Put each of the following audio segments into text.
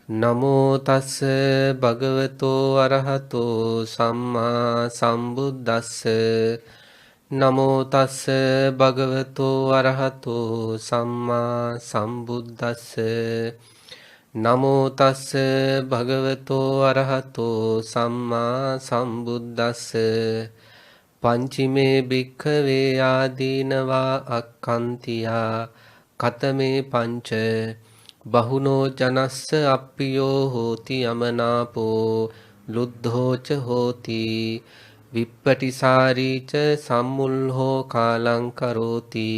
නමෝ තස්ස භගවතෝ අරහතෝ සම්මා සම්බුද්දස්ස නමෝ තස්ස භගවතෝ අරහතෝ සම්මා සම්බුද්දස්ස නමෝ තස්ස භගවතෝ අරහතෝ සම්මා සම්බුද්දස්ස පංචිමේ භික්ඛවේ ආදීනවා අක්ඛන්තියා කතමේ පංච බහුනෝ ජනස්ස අප්පියෝ හෝති යමනාපෝ ලුද්ධෝච හෝති විප්පටිසාරීච සම්මුල්හෝ කාලං කරෝති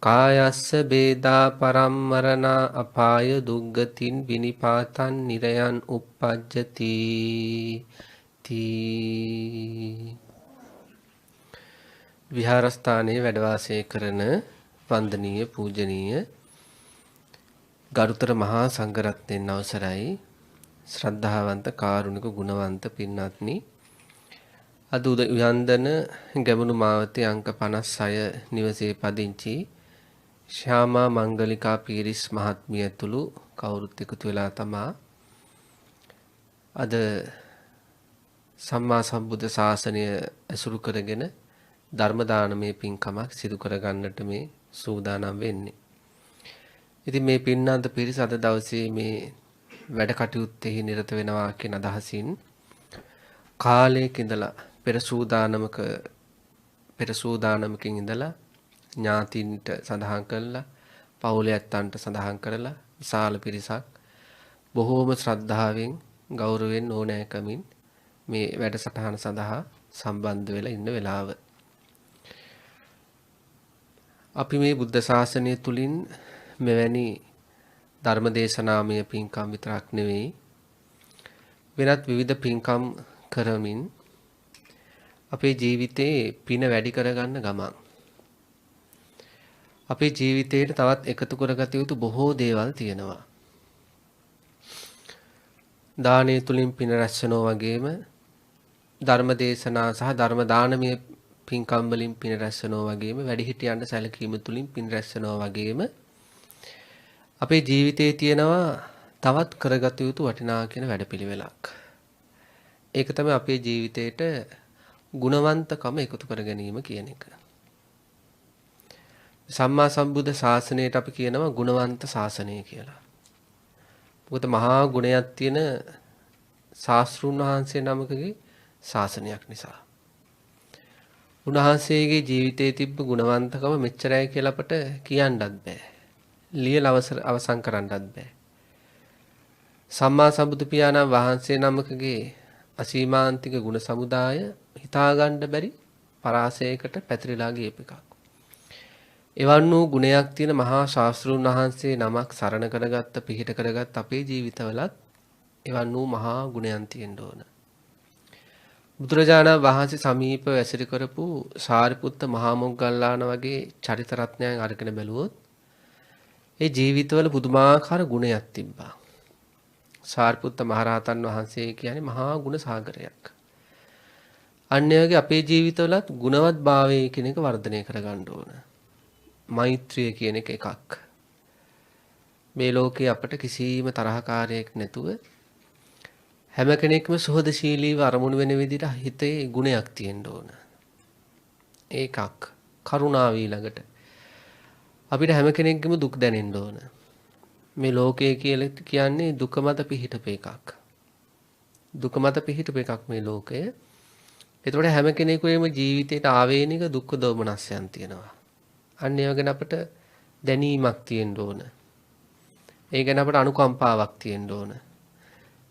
කායස්ස බේදා පරම්මරණා අපාය දුග්ගතින් විනිපාතං නිරයන් uppajjati තී විහාරස්ථානයේ වැඩ වාසය කරන වන්දනීය පූජනීය ගරුතර මහා සංඝරත්නයන් අවසරයි ශ්‍රද්ධාවන්ත කාරුණික ගුණවන්ත පින්වත්නි අද උයන්දන ගැමුණු මාවතේ අංක 56 නිවසේ පදිංචි ශ්‍යාමා මංගලිකා පීරිස් මහත්මිය ඇතුළු කවුරුත් එකතු වෙලා තමා අද සම්මා සම්බුද්ධ ශාසනය ඇසුරු කරගෙන ධර්ම දානමය පින්කමක් සිදු කර ගන්නට මේ සූදානම් වෙන්නේ. ඉතින් මේ පින්නාන්ත පිරිස අද දවසේ මේ වැඩ කටයුත්තේ නිරත වෙනවා කියන අදහසින් කාලයක ඉඳලා පෙර සූදානමකින් ඉඳලා ඥාතින්ට සඳහන් කළා පවුලේ ඇත්තන්ට සඳහන් කරලා විශාල පිරිසක් බොහෝම ශ්‍රද්ධාවෙන් ගෞරවයෙන් ඕනෑකමින් මේ වැඩසටහන සඳහා සම්බන්ධ වෙලා ඉන්න වෙලාව අපි මේ බුද්ධ ශාසනය තුලින් මෙවැනි ධර්මදේශනාමය පින්කම් විතරක් නෙවෙයි වෙනත් විවිධ පින්කම් කරමින් අපේ ජීවිතේ පින වැඩි කරගන්න ගමන් අපේ ජීවිතේට තවත් එකතු කරගත යුතු බොහෝ දේවල් තියෙනවා. දානය තුලින් පින රැස්වෙනවා වගේම ධර්මදේශනා සහ ධර්ම දානමය පින්කම් වලින් පින රැස්වෙනවා වගේම වැඩිහිටියන්ට සැලකීම තුලින් පින රැස්වෙනවා වගේම අපේ ජීවිතයේ තියෙනවා තවත් කරගත යුතු වටිනා කියන වැඩපිළිවෙලක්. ඒක තමයි අපේ ජීවිතේට ගුණවන්තකම එකතු කර ගැනීම කියන එක. සම්මා සම්බුද්ධ ශාසනයට අපි කියනවා ගුණවන්ත ශාසනය කියලා. මොකද මහා ගුණයක් තියෙන ශාස්ත්‍රුන් වහන්සේ නමකගේ ශාසනයක් නිසා. උන්වහන්සේගේ ජීවිතයේ තිබ්බ ගුණවන්තකම මෙච්චරයි කියලා අපට කියන්නත් බෑ. ලියලා අවසන් කරන්නත් බෑ. සම්මා සම්බුදු පියාණන් වහන්සේ නමකගේ අසීමාන්තික ගුණ සමුදාය හිතාගන්න බැරි පරාසයකට පැතිරලා ගියප එකක්. එවන් වූ ගුණයක් තියෙන මහා ශාස්ත්‍රූන් වහන්සේ නමක් සරණ කරගත්ත පිහිට කරගත් අපේ ජීවිතවලත් එවන් වූ මහා ගුණයන් තියෙන්න ඕන. බුදුරජාණන් වහන්සේ සමීපව ඇසිරි කරපු සාරිපුත්ත මහා මොග්ගල්ලාන වගේ චරිත රත්නයන් අරගෙන බැලුවොත් ඒ ජීවිතවල පුදුමාකාර ගුණයක් තිබ්බා. සාරිපුත්ත මහරහතන් වහන්සේ කියන්නේ මහා ගුණ සාගරයක්. අන්‍යයගේ අපේ ජීවිතවලත් ගුණවත් භාවය කියන එක වර්ධනය කරගන්න ඕන. මෛත්‍රිය කියන එකක්. මේ ලෝකේ අපට කිසිම තරහකාරයක් නැතුව හැම කෙනෙක්ම සුහදශීලීව අරමුණු වෙන විදිහට හිතේ ගුණයක් තියෙන්න ඕන. ඒකක්. කරුණාව ඊළඟට. අපිට හැම කෙනෙක්ගේම දුක් දැනෙන්න ඕන. මේ ලෝකය කියලා කියන්නේ දුක මත පිහිටපු එකක්. දුක මත පිහිටපු එකක් මේ ලෝකය. ඒතකොට හැම කෙනෙකුගේම ජීවිතේට ආවේනික දුක් දෝමනස්යන් තියෙනවා. අන්න ඒ වගේ අපිට දැනීමක් තියෙන්න ඕන. ඒ ගැන අපිට අනුකම්පාවක් තියෙන්න ඕන.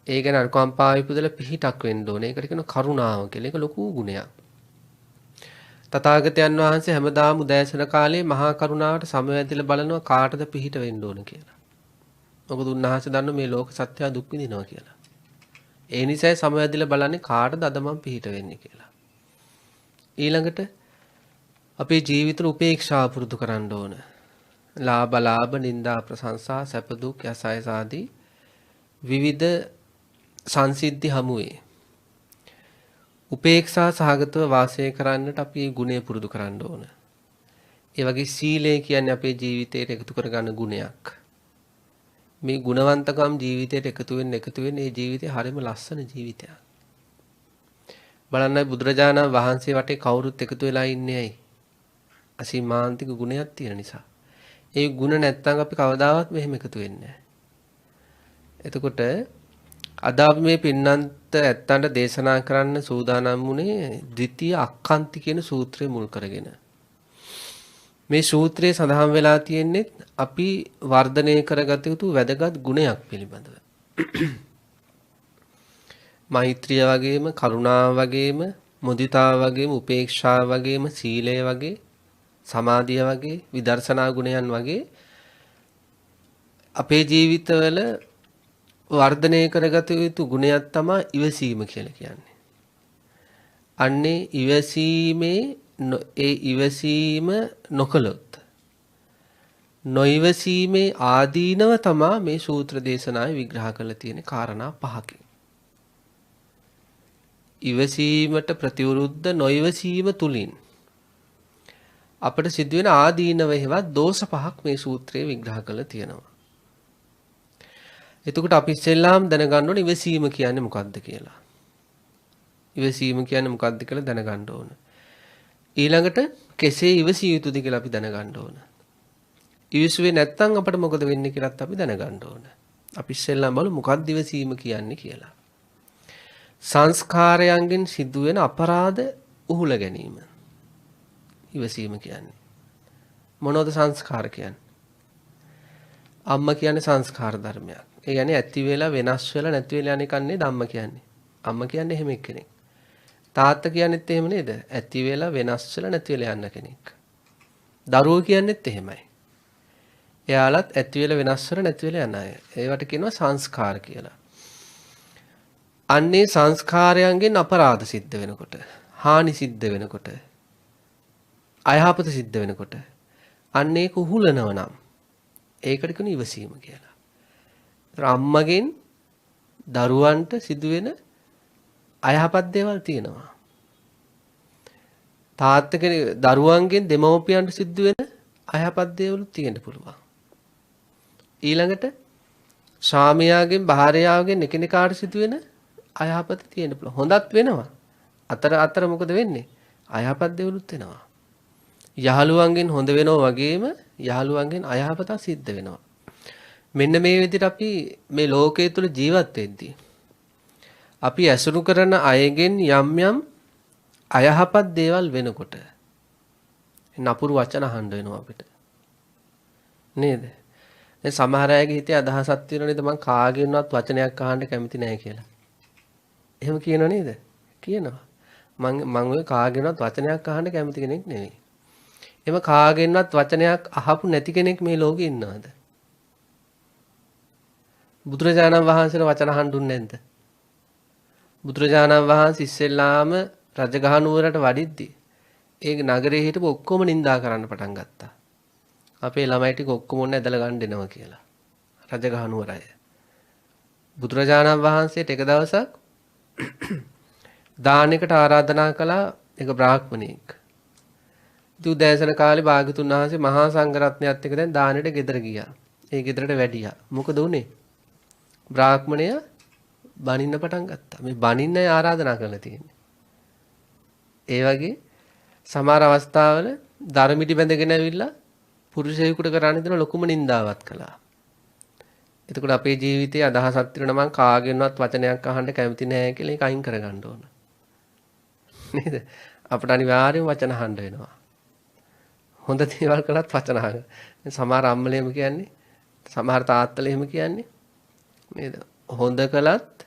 ඒ ගැන අනුකම්පාව ඉපදලා පිහිටක් වෙන්න ඕන. ඒකට කියන කරුණාව කියලා. ඒක ලොකු ගුණයක්. තථාගතයන් වහන්සේ හැමදාම උදෑසන කාලේ මහා කරුණාවට සමවැදිලා බලනවා කාටද පිහිට වෙන්න ඕන කියලා. මොකද උන්වහන්සේ දන්නවා මේ ලෝක සත්‍යය දුක් විඳිනවා කියලා. ඒ නිසායි සමවැදිලා බලන්නේ කාටද අද මම පිහිට වෙන්නේ කියලා. ඊළඟට අපේ ජීවිතේ උපේක්ෂාව පුරුදු කරන්න ඕන. ලාභ නිന്ദා ප්‍රශංසා සැප දුක් යසයස ආදී විවිධ සංසිද්ධි හමුවේ උපේක්ෂා සහගතව වාසය කරන්නට අපි ගුණය පුරුදු කරන්න ඕන. ඒ වගේ සීලය කියන්නේ අපේ ජීවිතයට එකතු කරගන්න ගුණයක්. මේ ගුණවන්තකම් ජීවිතයට එකතු වෙන්න ඒ ජීවිතය හරිම ලස්සන ජීවිතයක්. බලන්න බුදුරජාණන් වහන්සේ වටේ කවුරුත් එකතු වෙලා ඉන්නේ ඇයි? අසීමාන්තික ගුණයක් තියෙන නිසා. ඒ ගුණ නැත්තම් අපි කවදාවත් මෙහෙම එකතු වෙන්නේ නැහැ. එතකොට අද අපි මේ පින්නන්ත ඇත්තන්ට දේශනා කරන්න සූදානම් වුණේ ද්විතීය අක්ඛන්ති කියන සූත්‍රය මුල් කරගෙන. මේ සූත්‍රයේ සඳහන් වෙලා තියෙන්නේ අපි වර්ධනය කරගත යුතු වැදගත් ගුණයක් පිළිබඳව. මෛත්‍රිය වගේම කරුණාව වගේම මුදිතාව වගේම උපේක්ෂාව වගේම සීලය වගේ සමාධිය වගේ විදර්ශනා ගුණයන් වගේ අපේ ජීවිතවල වර්ධනය කරගත යුතු ගුණයක් තමයි ඉවසීම කියලා කියන්නේ. අන්නේ ඉවසීම නොකළොත් නොයිවසීමේ ආදීනව තමයි මේ සූත්‍ර දේශනාවේ විග්‍රහ කරලා තියෙන කාරණා පහකින්. ඉවසීමට ප්‍රතිවිරුද්ධ නොයිවසීම තුලින් අපිට සිදුවෙන ආදීනව හේවත් දෝෂ පහක් මේ සූත්‍රයේ විග්‍රහ කරලා තියෙනවා. එතකොට අපි ඉස්සෙල්ලාම දැනගන්න ඕනේ ඉවසීම කියන්නේ මොකක්ද කියලා. ඉවසීම කියන්නේ මොකක්ද කියලා දැනගන්න ඕන. ඊළඟට කෙසේ ඉවසිය යුතුද කියලා අපි දැනගන්න ඕන. ඉවසුවේ නැත්නම් අපිට මොකද වෙන්නේ කියලාත් අපි දැනගන්න ඕන. අපි ඉස්සෙල්ලාම බලමු මොකක්ද ඉවසීම කියන්නේ කියලා. සංස්කාරයන්ගෙන් සිදුවෙන අපරාධ උහුල ගැනීම. ඉවසීම කියන්නේ. මොනවද සංස්කාර කියන්නේ? අම්මා කියන්නේ සංස්කාර ධර්මයක්. ඒ කියන්නේ ඇති වෙලා වෙනස් වෙලා නැති වෙලා යන එක නේ ධම්ම කියන්නේ. අම්මා කියන්නේ එහෙම එක්කෙනෙක්. තාත්තා කියන්නේත් එහෙම නේද? ඇති වෙලා වෙනස් වෙලා නැති වෙලා යන කෙනෙක්. දරුවෝ කියන්නේත් එහෙමයි. එයාලත් ඇති වෙලා වෙනස් වෙලා නැති වෙලා යන අය. ඒවට කියනවා සංස්කාර කියලා. අන්නේ සංස්කාරයන්ගෙන් අපරාධ සිද්ධ වෙනකොට, හානි සිද්ධ වෙනකොට, අයහපත සිද්ධ වෙනකොට අන්නේ කුහුලනව නම් ඒකට කියන ඉවසීම කියලා. අම්මගෙන් දරුවන්ට සිදුවෙන අයහපත් දේවල් තියෙනවා. තාත්තගේ දරුවන්ගෙන් දෙමව්පියන්ට සිදුවෙන අයහපත් දේවල් තියෙන්න පුළුවන්. ඊළඟට ස්වාමියාගෙන් භාර්යාවගෙන් එකිනෙකාට සිදුවෙන අයහපත තියෙන්න පුළුවන්. හොඳත් වෙනවා. අතර මොකද වෙන්නේ? අයහපත් දේවලුත් වෙනවා. යහළුවන්ගෙන් හොඳ වෙනවා වගේම යහළුවන්ගෙන් අයහපත සිද්ධ වෙනවා. මෙන්න මේ විදිහට අපි මේ ලෝකයේ තුල ජීවත් වෙද්දී අපි ඇසුරු කරන අයගෙන් යම් අයහපත් දේවල් වෙනකොට නපුරු වචන අහන්න වෙනවා අපිට. නේද? දැන් සමහර අයගේ හිතේ අදහසක් තියෙනවා නේද මං කාගෙන්වත් වචනයක් අහන්න කැමති නැහැ කියලා. එහෙම කියනව නේද? කියනවා. මං ඔය කාගෙන්වත් වචනයක් අහන්න කැමති කෙනෙක් නෙවෙයි. එම කාගෙන්වත් වචනයක් අහපු නැති කෙනෙක් මේ ලෝකේ ඉන්නවද? බුදුරජාණන් වහන්සේට වචන අහන්න දුන්නේ නැද්ද? බුදුරජාණන් වහන්සේ ඉස්සෙල්ලාම රජගහ නුවරට වඩිද්දි ඒ නගරේ හිටපු ඔක්කොම නිඳා කරන්න පටන් ගත්තා. අපේ ළමයි ටික ඔක්කොම ඔන්න ඇදලා ගන්න දෙනවා කියලා. රජගහ නුවර අය. බුදුරජාණන් වහන්සේට එක දවසක් දානෙකට ආරාධනා කළා එක බ්‍රාහ්මණයෙක්. උදෑසන කාලේ භාග්‍යතුන් වහන්සේ මහා සංඝරත්නයත් එක්ක දැන් දානෙට ගෙදර ගියා. ඒ ගෙදරට වැඩියා. මොකද උනේ? බ්‍රාහ්මණයා බනින්න පටන් ගත්තා. මේ බනින්නයි ආරාධනා කරලා තියෙන්නේ. ඒ වගේ සමහර අවස්ථාවල ධර්මිටි බැඳගෙන ඇවිල්ලා පුරුෂයෙකුට කරන්න දෙන ලොකුම නින්දාවක් කළා. එතකොට අපේ ජීවිතයේ අදහසක් තියෙනවා මම කාගෙන්වත් වචනයක් අහන්න කැමති නැහැ කියලා ඒක අයින් කරගන්න ඕන. නේද? අපිට අනිවාර්යයෙන් වචන අහන්න වෙනවා. හොඳ දේවල් කළත් වචන අහන්න. සමහර අම්මලා එහෙම කියන්නේ, සමහර තාත්තලා එහෙම කියන්නේ. නේද? හොඳ කළත්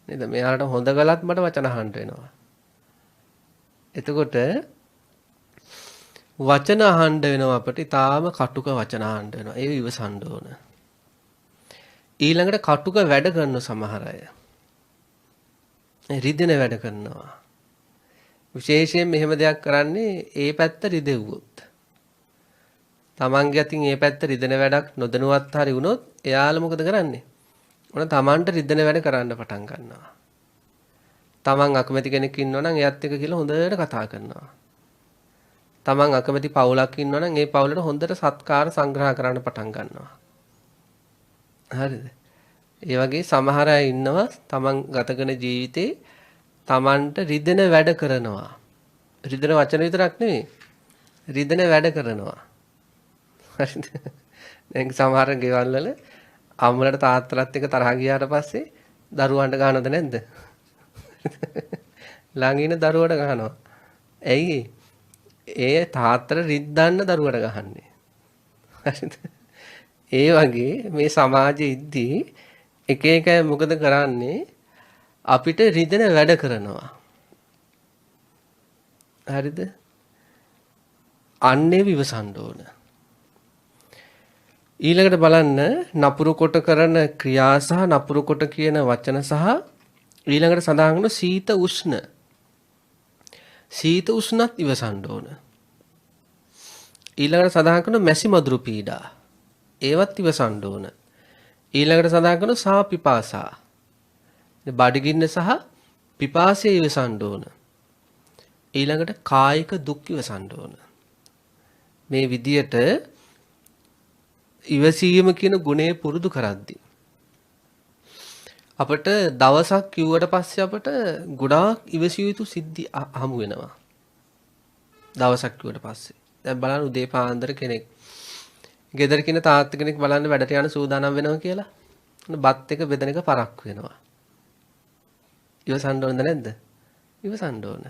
නේද? මෙයාලට හොඳ කළත් මට වචන අහන්න වෙනවා. එතකොට වචන අහන්න වෙනවා අපිට. ඊටාම කටුක වචන අහන්න වෙනවා. ඒක ඉවසන්න ඕන. ඊළඟට කටුක වැඩ කරන සමහර අය රිදෙන වැඩ කරනවා. විශේෂයෙන් මෙහෙම දෙයක් කරන්නේ ඒ පැත්ත රිදෙව්වොත්. තමන්ගේ අතින් ඒ පැත්ත රිදෙන වැඩක් නොදැනුවත් හරි වුණොත් එයාලා මොකද කරන්නේ? මොන තමන්ට රිදෙන වැඩ කරන්න පටන් ගන්නවා. තමන් අකමැති කෙනෙක් ඉන්නවනම් එයත් එක්ක කියලා හොඳට කතා කරනවා. තමන් අකමැති පවුලක් ඉන්නවනම් ඒ පවුලට හොඳට සත්කාර සංග්‍රහ කරන්න පටන් ගන්නවා. හරිද? ඒ වගේ සමහර අය ඉන්නවා තමන් ගත කරන ජීවිතේ තමන්ට රිදෙන වැඩ කරනවා. රිදෙන වචන විතරක් නෙවෙයි. රිදෙන වැඩ කරනවා. හරිද? දැන් සමහර ගෙවල් වල අම්මලට තාත්තලාත් එක්ක තරහ ගියාට පස්සේ දරුවන්ට ගහනවද නැද්ද? ළඟ ඉන්න දරුවට ගහනවා. ඇයි ඒ තාත්තට රිද්දන්න දරුවට ගහන්නේ? හරිද? ඒ වගේ මේ සමාජයේ ඉද්දී එක එක මොකද කරන්නේ? අපිට රිදෙන වැඩ කරනවා. හරිද? අන්නේ විවසන්න ඕන. ඊළඟට බලන්න නපුරු කොට කරන ක්‍රියා සහ නපුරු කොට කියන වචන සහ ඊළඟට සඳහන් කරන සීත උෂ්ණ. සීත උෂ්ණත් ඉවසන්න ඕන. ඊළඟට සඳහන් කරන මැසි මදුරු පීඩා. ඒවත් ඉවසන්න ඕන. ඊළඟට සඳහන් කරන සා පිපාසා. බඩගින්න සහ පිපාසය ඉවසන්න ඕන. ඊළඟට කායික දුක් ඉවසන්න ඕන. මේ විදියට ඉවසීම කියන ගුණය පුරුදු කරද්දී අපිට දවසක් කිව්වට පස්සේ අපිට ගොඩාක් ඉවසිය යුතු සිද්ධි හමු වෙනවා. දවසක් කිව්වට පස්සේ. දැන් බලන්න උදේ පාන්දර කෙනෙක් ගෙදර කින තාත්තා කෙනෙක් බලන්න වැඩට යන සූදානම් වෙනවා කියලා. බත් එක බෙදෙන එක පරක්කු වෙනවා. ඉවසන්න ඕනද නැද්ද? ඉවසන්න ඕන.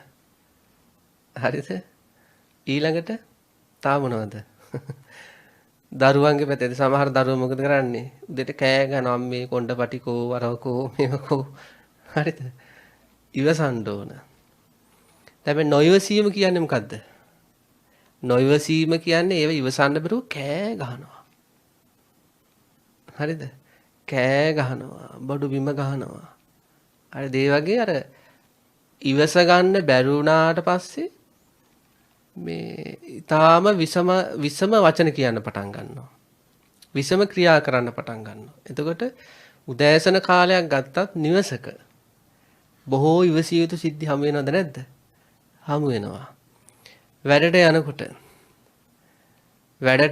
හරිද? ඊළඟට තා මොනවද? දරුවන්ගේ පැත්තේ සමහර දරුවෝ මොකද කරන්නේ? උදේට කෑ ගහනවා මේ කොණ්ඩපටිකෝ වරවකෝ මේකෝ. හරිද? ඉවසන්න ඕන. දැන් මේ නොයවසීම කියන්නේ මොකද්ද? නොයවසීම කියන්නේ ඒව ඉවසන්න බැරුව කෑ ගහනවා. හරිද? කෑ ගහනවා, බඩු බිම ගහනවා. හරිද? ඒ වගේ අර ඉවස ගන්න බැරි වුණාට පස්සේ මේ ඊටාම විසම වචන කියන්න පටන් ගන්නවා. විසම ක්‍රියා කරන්න පටන් ගන්නවා. එතකොට උදෑසන කාලයක් ගත්තත් නිවසක බොහෝ ඉවසිය යුතු සිද්ධි හමු වෙනවද නැද්ද? හමු වෙනවා. වැඩට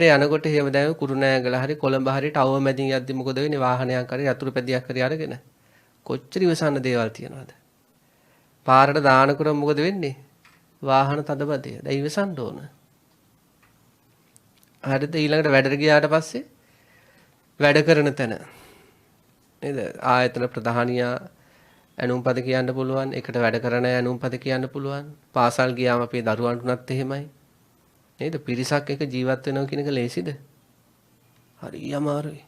යනකොට එහෙම දැන් කුරුණෑගල හරි කොළඹ හරි ටවර් මැදින් යද්දි මොකද වෙන්නේ? වාහනයක් හරි යතුරු පැදියක් හරි අරගෙන කොච්චර ඉවසන්න දේවල් තියනවද? පාරට දානකොට මොකද වෙන්නේ? වාහන තදබදය. දැන් ඉවසන්න ඕන. හරිද? ඊළඟට වැඩට ගියාට පස්සේ වැඩ කරන තැන නේද? ආයතන ප්‍රධානියා ඇනුම්පද කියන්න පුළුවන්. එකට වැඩ කරන අය ඇනුම්පද කියන්න පුළුවන්. පාසල් ගියාම අපේ දරුවන්ට උනත් එහෙමයි. නේද? පිරිසක් එක ජීවත් වෙනවා කියන එක ලේසිද? හරි අමාරුයි.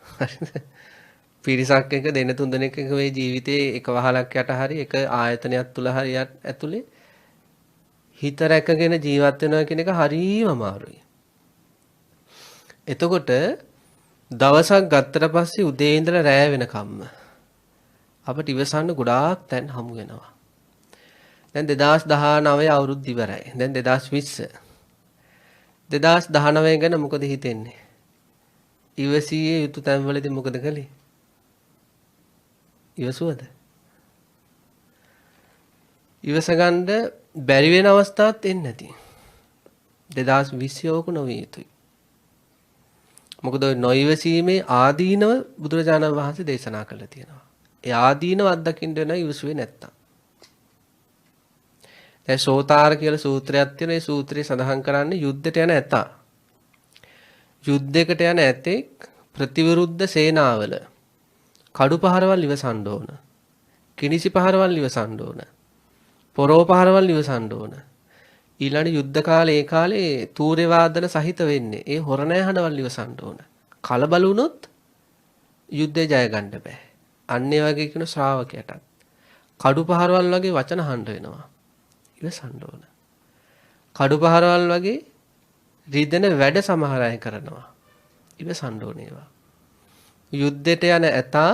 හරිද? පිරිසක් එක දෙන්න තුන් දෙනෙක් එක මේ ජීවිතේ එක වහලක් යට හරි එක ආයතනයක් තුල හරි ඇතුලේ හිත රැකගෙන ජීවත් වෙනවා කියන එක හරිම අමාරුයි. එතකොට දවසක් ගත්තට පස්සේ උදේ ඉඳලා රෑ වෙනකම්ම අපිට ඉවසන්න ගොඩාක් තැන් හමු වෙනවා. දැන් 2019 අවුරුද්ද ඉවරයි. දැන් 2020. 2019 ගැන මොකද හිතෙන්නේ? ඉවසියේ යුතු තැන්වලදී මොකද කළේ? ඉවසුවද? ඉවසගන්න බැරි වෙන අවස්ථාත් එන්නේ නැති. 2020 ඕක නොවිය යුතුයි. මොකද ඔය නොයිවසීමේ ආදීනව බුදුරජාණන් වහන්සේ දේශනා කළා තියෙනවා. ඒ ආදීනව අත්දකින්න වෙන ඉවසුවේ නැත්තම්. දැන් සෝතාර කියලා සූත්‍රයක් තියෙනවා. ඒ සූත්‍රය සඳහන් කරන්නේ යුද්ධයට යන ඇතා. යුද්ධයකට යන ඇතෙක් ප්‍රතිවිරුද්ධ සේනාවල කඩු පහරවල් ඉවසන්න ඕන. කිනිසි පහරවල් ඉවසන්න ඕන. පොරෝ පහරවල් ඉවසන්න ඕන. ඊළඟ යුද්ධ කාලේ ඒ කාලේ තූර්ය වාදන සහිත වෙන්නේ. ඒ හොරණෑ හඬවල් ඉවසන්න ඕන. කලබල වුණොත් යුද්ධය ජය ගන්න බෑ. අන්න ඒ වගේ කියන ශ්‍රාවකයටත් කඩු පහරවල් වගේ වචන හඬ වෙනවා. ඉවසන්න ඕන. කඩු පහරවල් වගේ රිදෙන වැඩ සමහර අය කරනවා. ඉවසන්න ඕන ඒවා. යුද්ධයට යන ඇතා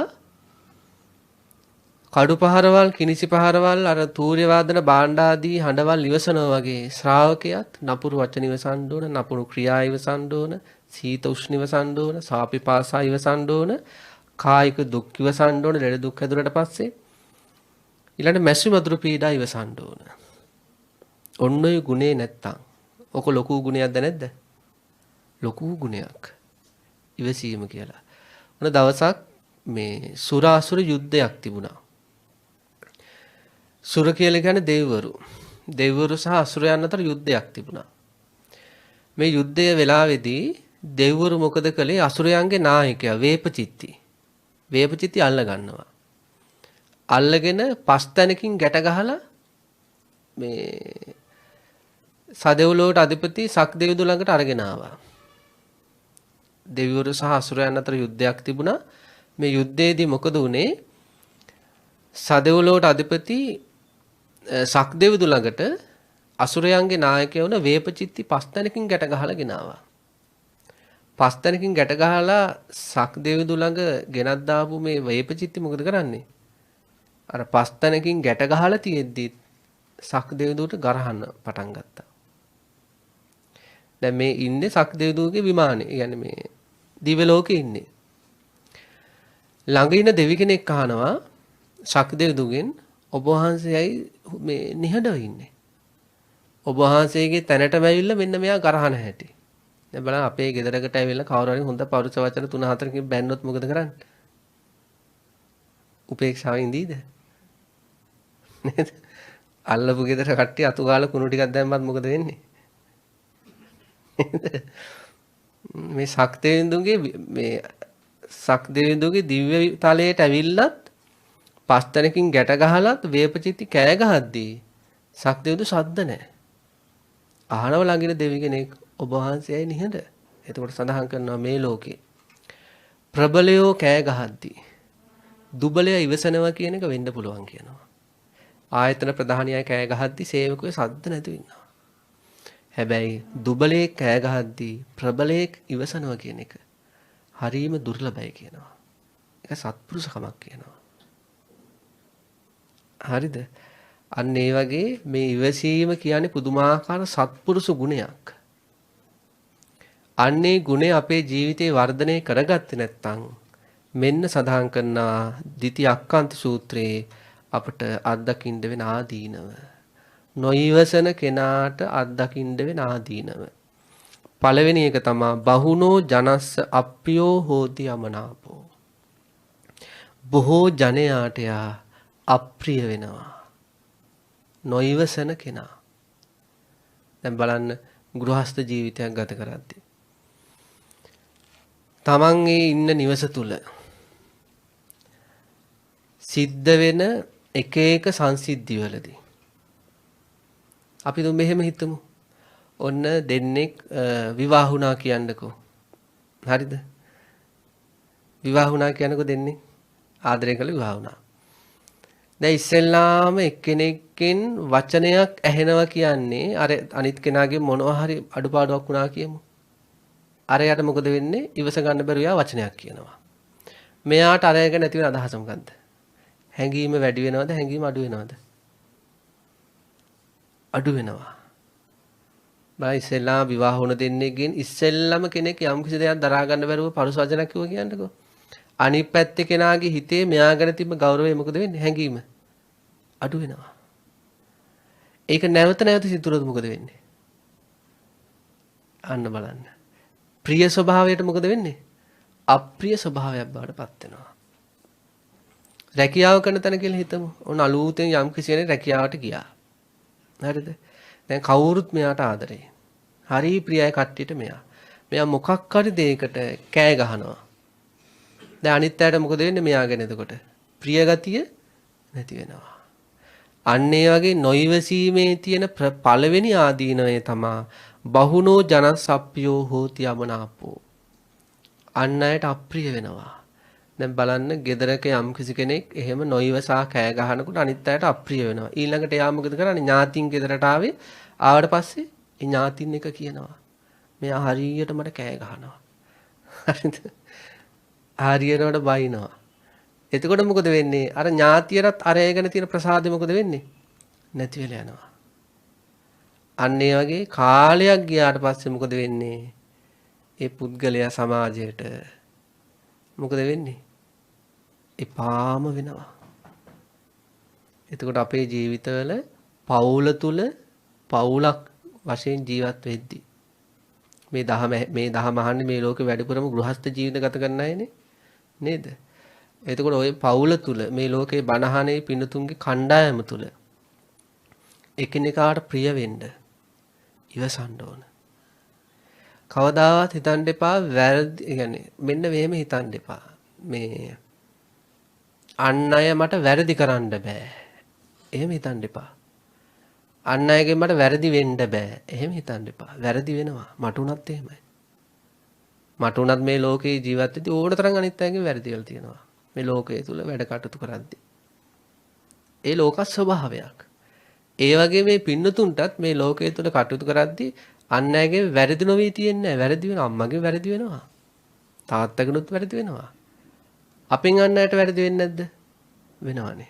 කඩු පහරවල් කිනිසි පහරවල් අර තූර්ය වාදන භාණ්ඩ ආදී හඬවල් ඉවසනවා වගේ ශ්‍රාවකයාත් නපුරු වචන ඉවසන්න ඕන, නපුරු ක්‍රියා ඉවසන්න ඕන, සීත උෂ්ණ ඉවසන්න ඕන, සාපිපාසා ඉවසන්න ඕන, කායික දුක් ඉවසන්න ඕන, ලෙඩ දුක් හැදුනට පස්සේ ඊළඟ මැසි මදුරු පීඩා ඉවසන්න ඕන. ඔන්න ඔය ගුණේ නැත්තම් ඔක ලොකු ගුණයක්ද නැද්ද? ලොකු ගුණයක්. ඉවසීම කියලා. ඔන්න දවසක් මේ සුරාසුර යුද්ධයක් තිබුණා. සුර කියලා කියන්නේ දෙවිවරු. දෙවිවරු සහ අසුරයන් අතර යුද්ධයක් තිබුණා. මේ යුද්ධය වෙලාවේදී දෙවිවරු මොකද කළේ? අසුරයන්ගේ නායකයා වේපචිත්ති. වේපචිත්ති අල්ල ගන්නවා. අල්ලගෙන පස් තැනකින් ගැට ගහලා මේ සදෙව්ලොවට අධිපති සක්දෙවිඳු ළඟට අරගෙන ආවා. දෙවිවරු සහ අසුරයන් අතර යුද්ධයක් තිබුණා. මේ යුද්ධයේදී මොකද වුනේ? සදෙව්ලොවට අධිපති සක්දෙවිඳු ළඟට අසුරයන්ගේ නායකයා වුණ වේපචිත්ති පස් තැනකින් ගැට ගහලා ගෙනාවා. පස් තැනකින් ගැට ගහලා සක්දෙවිඳු ළඟ ගෙනත් දාපු මේ වේපචිත්ති මොකද කරන්නේ? අර පස් තැනකින් ගැට ගහලා තියෙද්දි සක්දෙවිඳුට ගරහන්න පටන් ගත්තා. දැන් මේ ඉන්නේ සක්දෙවිඳුගේ විමානේ. කියන්නේ මේ දිව්‍ය ලෝකේ ඉන්නේ. ළඟ ඉන්න දෙවි කෙනෙක් අහනවා සක්දෙවිඳුගෙන් ඔබ වහන්සේයි මේ නිහඬව ඉන්නේ. ඔබ වහන්සේගේ තැනටම ඇවිල්ලා මෙන්න මෙයා ගරහන හැටි. දැන් බලන්න අපේ ගෙදරකට ඇවිල්ලා කවුරු හරි හොඳ පරුස වචන 3-4කින් බැන්නොත් මොකද කරන්නේ? උපේක්ෂාවෙන් ඉඳීද? නේද? අල්ලපු ගෙදර කට්ටිය අතු ගාලා කුණු ටිකක් දැම්මත් මොකද වෙන්නේ? මේ සක්දෙවිඳුගේ දිව්‍ය තලයට ඇවිල්ලත් පස් තැනකින් ගැට ගහලත් වේපචිත්ති කෑ ගහද්දී සක්දෙවිඳු සද්ද නැහැ. අහනව ළඟින දෙවි කෙනෙක් ඔබ වහන්සේයි නිහඬ. එතකොට සඳහන් කරනවා මේ ලෝකේ ප්‍රබලයෝ කෑ ගහද්දී දුබලයා ඉවසනවා කියන එක වෙන්න පුළුවන් කියනවා. ආයතන ප්‍රධානියයි කෑ ගහද්දී සේවකයෝ සද්ද නැතුව ඉන්නවා. හැබැයි දුබලේ කෑ ගහද්දී ප්‍රබලයෙක් ඉවසනවා කියන එක හරීම දුර්ලභයි කියනවා. ඒක සත්පුරුෂකමක් කියනවා. හරිද? අන්න ඒ වගේ මේ ඉවසීම කියන්නේ පුදුමාකාර සත්පුරුෂ ගුණයක්. අන්නේ ගුණය අපේ ජීවිතේ වර්ධනය කරගත්තේ නැත්නම් මෙන්න සඳහන් කරනා ද්විතිය අක්කාන්ත සූත්‍රයේ අපට අත්දකින්න වෙන ආදීනව. නොයිවසන කෙනාට අත්දකින්න වෙන ආදීනව. පළවෙනි එක තමයි බහුනෝ ජනස්ස අප්පියෝ හෝති යමනාපෝ. බොහෝ ජනයාට යා අප්‍රිය වෙනවා. නොයිවසන කෙනා. දැන් බලන්න ගෘහස්ත ජීවිතයක් ගත කරද්දී තමන් ඒ ඉන්න නිවස තුල සිද්ධ වෙන එක එක සංසිද්ධි වලදී අපි මෙහෙම හිතමු. ඔන්න දෙන්නෙක් විවාහ වුණා කියන්නකෝ. හරිද? විවාහ වුණා කියනකෝ දෙන්නේ ආදරය කළ විවාහ වුණා. දැන් ඉස්සෙල්ලාම එක්කෙනෙක්ගෙන් වචනයක් ඇහෙනවා කියන්නේ අර අනිත් කෙනාගේ මොනවා හරි අඩුපාඩුවක් වුණා කියමු. අරයට මොකද වෙන්නේ? ඉවස ගන්න බැරුව යා වචනයක් කියනවා. මෙයාට අරයක නැති වෙන අදහස මොකද්ද? හැඟීම වැඩි වෙනවද? හැඟීම අඩු වෙනවද? අඩු වෙනවා. බයි ඉස්සෙල්ලා විවාහ වුණ දෙන්නෙක්ගෙන් ඉස්සෙල්ලාම කෙනෙක් යම් කිසි දෙයක් දරා ගන්න බැරුව පරුස වචනයක් කිව්ව කියන්නකෝ. අනිත් පැත්තේ කෙනාගේ හිතේ මෙයා ගැන තිබ්බ ගෞරවය මොකද වෙන්නේ? හැඟීම අඩු වෙනවා. ඒක නැවත නැවත සිතුනොත් මොකද වෙන්නේ? අන්න බලන්න. ප්‍රිය ස්වභාවයට මොකද වෙන්නේ? අප්‍රිය ස්වභාවයක් බවට පත් වෙනවා. රැකියාව කරන තැන කියලා හිතමු. ඔන්න අලුතෙන් යම් කිසි කෙනෙක් රැකියාවට ගියා. හරිද? දැන් කවුරුත් මෙයාට ආදරේ. හරි ප්‍රියයි කට්ටියට මෙයා. මෙයා මොකක් හරි දෙයකට කෑ ගහනවා. දැන් අනිත් අයට මොකද වෙන්නේ මෙයා ගැන එතකොට? ප්‍රිය ගතිය නැති වෙනවා. අන්න ඒ වගේ නොයිවසීමේ තියෙන පළවෙනි ආදීනවය තමයි බහුනෝ ජනසප්පියෝ හෝති යමනාපෝ. අන් අයට අප්‍රිය වෙනවා. දැන් බලන්න ගෙදරක යම් කිසි කෙනෙක් එහෙම නොයිවසා කෑ ගහනකොට අනිත් අයට අප්‍රිය වෙනවා. ඊළඟට එයා මොකද කරන්නේ? ඥාතින් ගෙදරට ආවට පස්සේ ඒ ඥාතින් එක කියනවා. මෙයා හරියට මට කෑ ගහනවා. හරිද? හරියනවට බයිනවා. එතකොට මොකද වෙන්නේ? අර ඥාතියරත් අර ඒ ගැන තියෙන ප්‍රසාදෙ මොකද වෙන්නේ? නැති වෙලා යනවා. අන්න ඒ වගේ කාලයක් ගියාට පස්සේ මොකද වෙන්නේ? ඒ පුද්ගලයා සමාජයට මොකද වෙන්නේ? එපාම වෙනවා. එතකොට අපේ ජීවිතවල පවුල තුල පවුලක් වශයෙන් ජීවත් වෙද්දී මේ දහම අහන්නේ මේ ලෝකේ වැඩිපුරම ගෘහස්ත ජීවිත ගත කරන අයනේ. නේද? එතකොට ওই පවුල තුල මේ ලෝකේ බණහනේ පින්නතුන්ගේ කණ්ඩායම තුල එකිනෙකාට ප්‍රිය වෙන්න ඉවසන්න ඕන. කවදාවත් හිතන්න එපා වැරදි يعني මෙන්න මෙහෙම හිතන්න එපා. මේ අන් අය මට වැරදි කරන්න බෑ. එහෙම හිතන්න එපා. අන් අයගෙන් මට වැරදි වෙන්න බෑ. එහෙම හිතන්න එපා. වැරදි වෙනවා. මට උනත් එහෙමයි. මට උනත් මේ ලෝකේ ජීවත් වෙද්දී ඕන තරම් අනිත් අයගෙන් වැරදි වෙලා තියෙනවා. මේ ලෝකයේ තුල වැඩ කටයුතු කරද්දී. ඒ ලෝක ස්වභාවයක්. ඒ වගේ මේ පින්නතුන්ටත් මේ ලෝකයේ තුල කටයුතු කරද්දී අන් අයගේ වැරදි නොවී තියෙන්නේ නැහැ. වැරදි වෙනවා. අම්මගේ වැරදි වෙනවා. තාත්තගෙනුත් වැරදි වෙනවා. අපෙන් අන් අයට වැරදි වෙන්නේ නැද්ද? වෙනවනේ.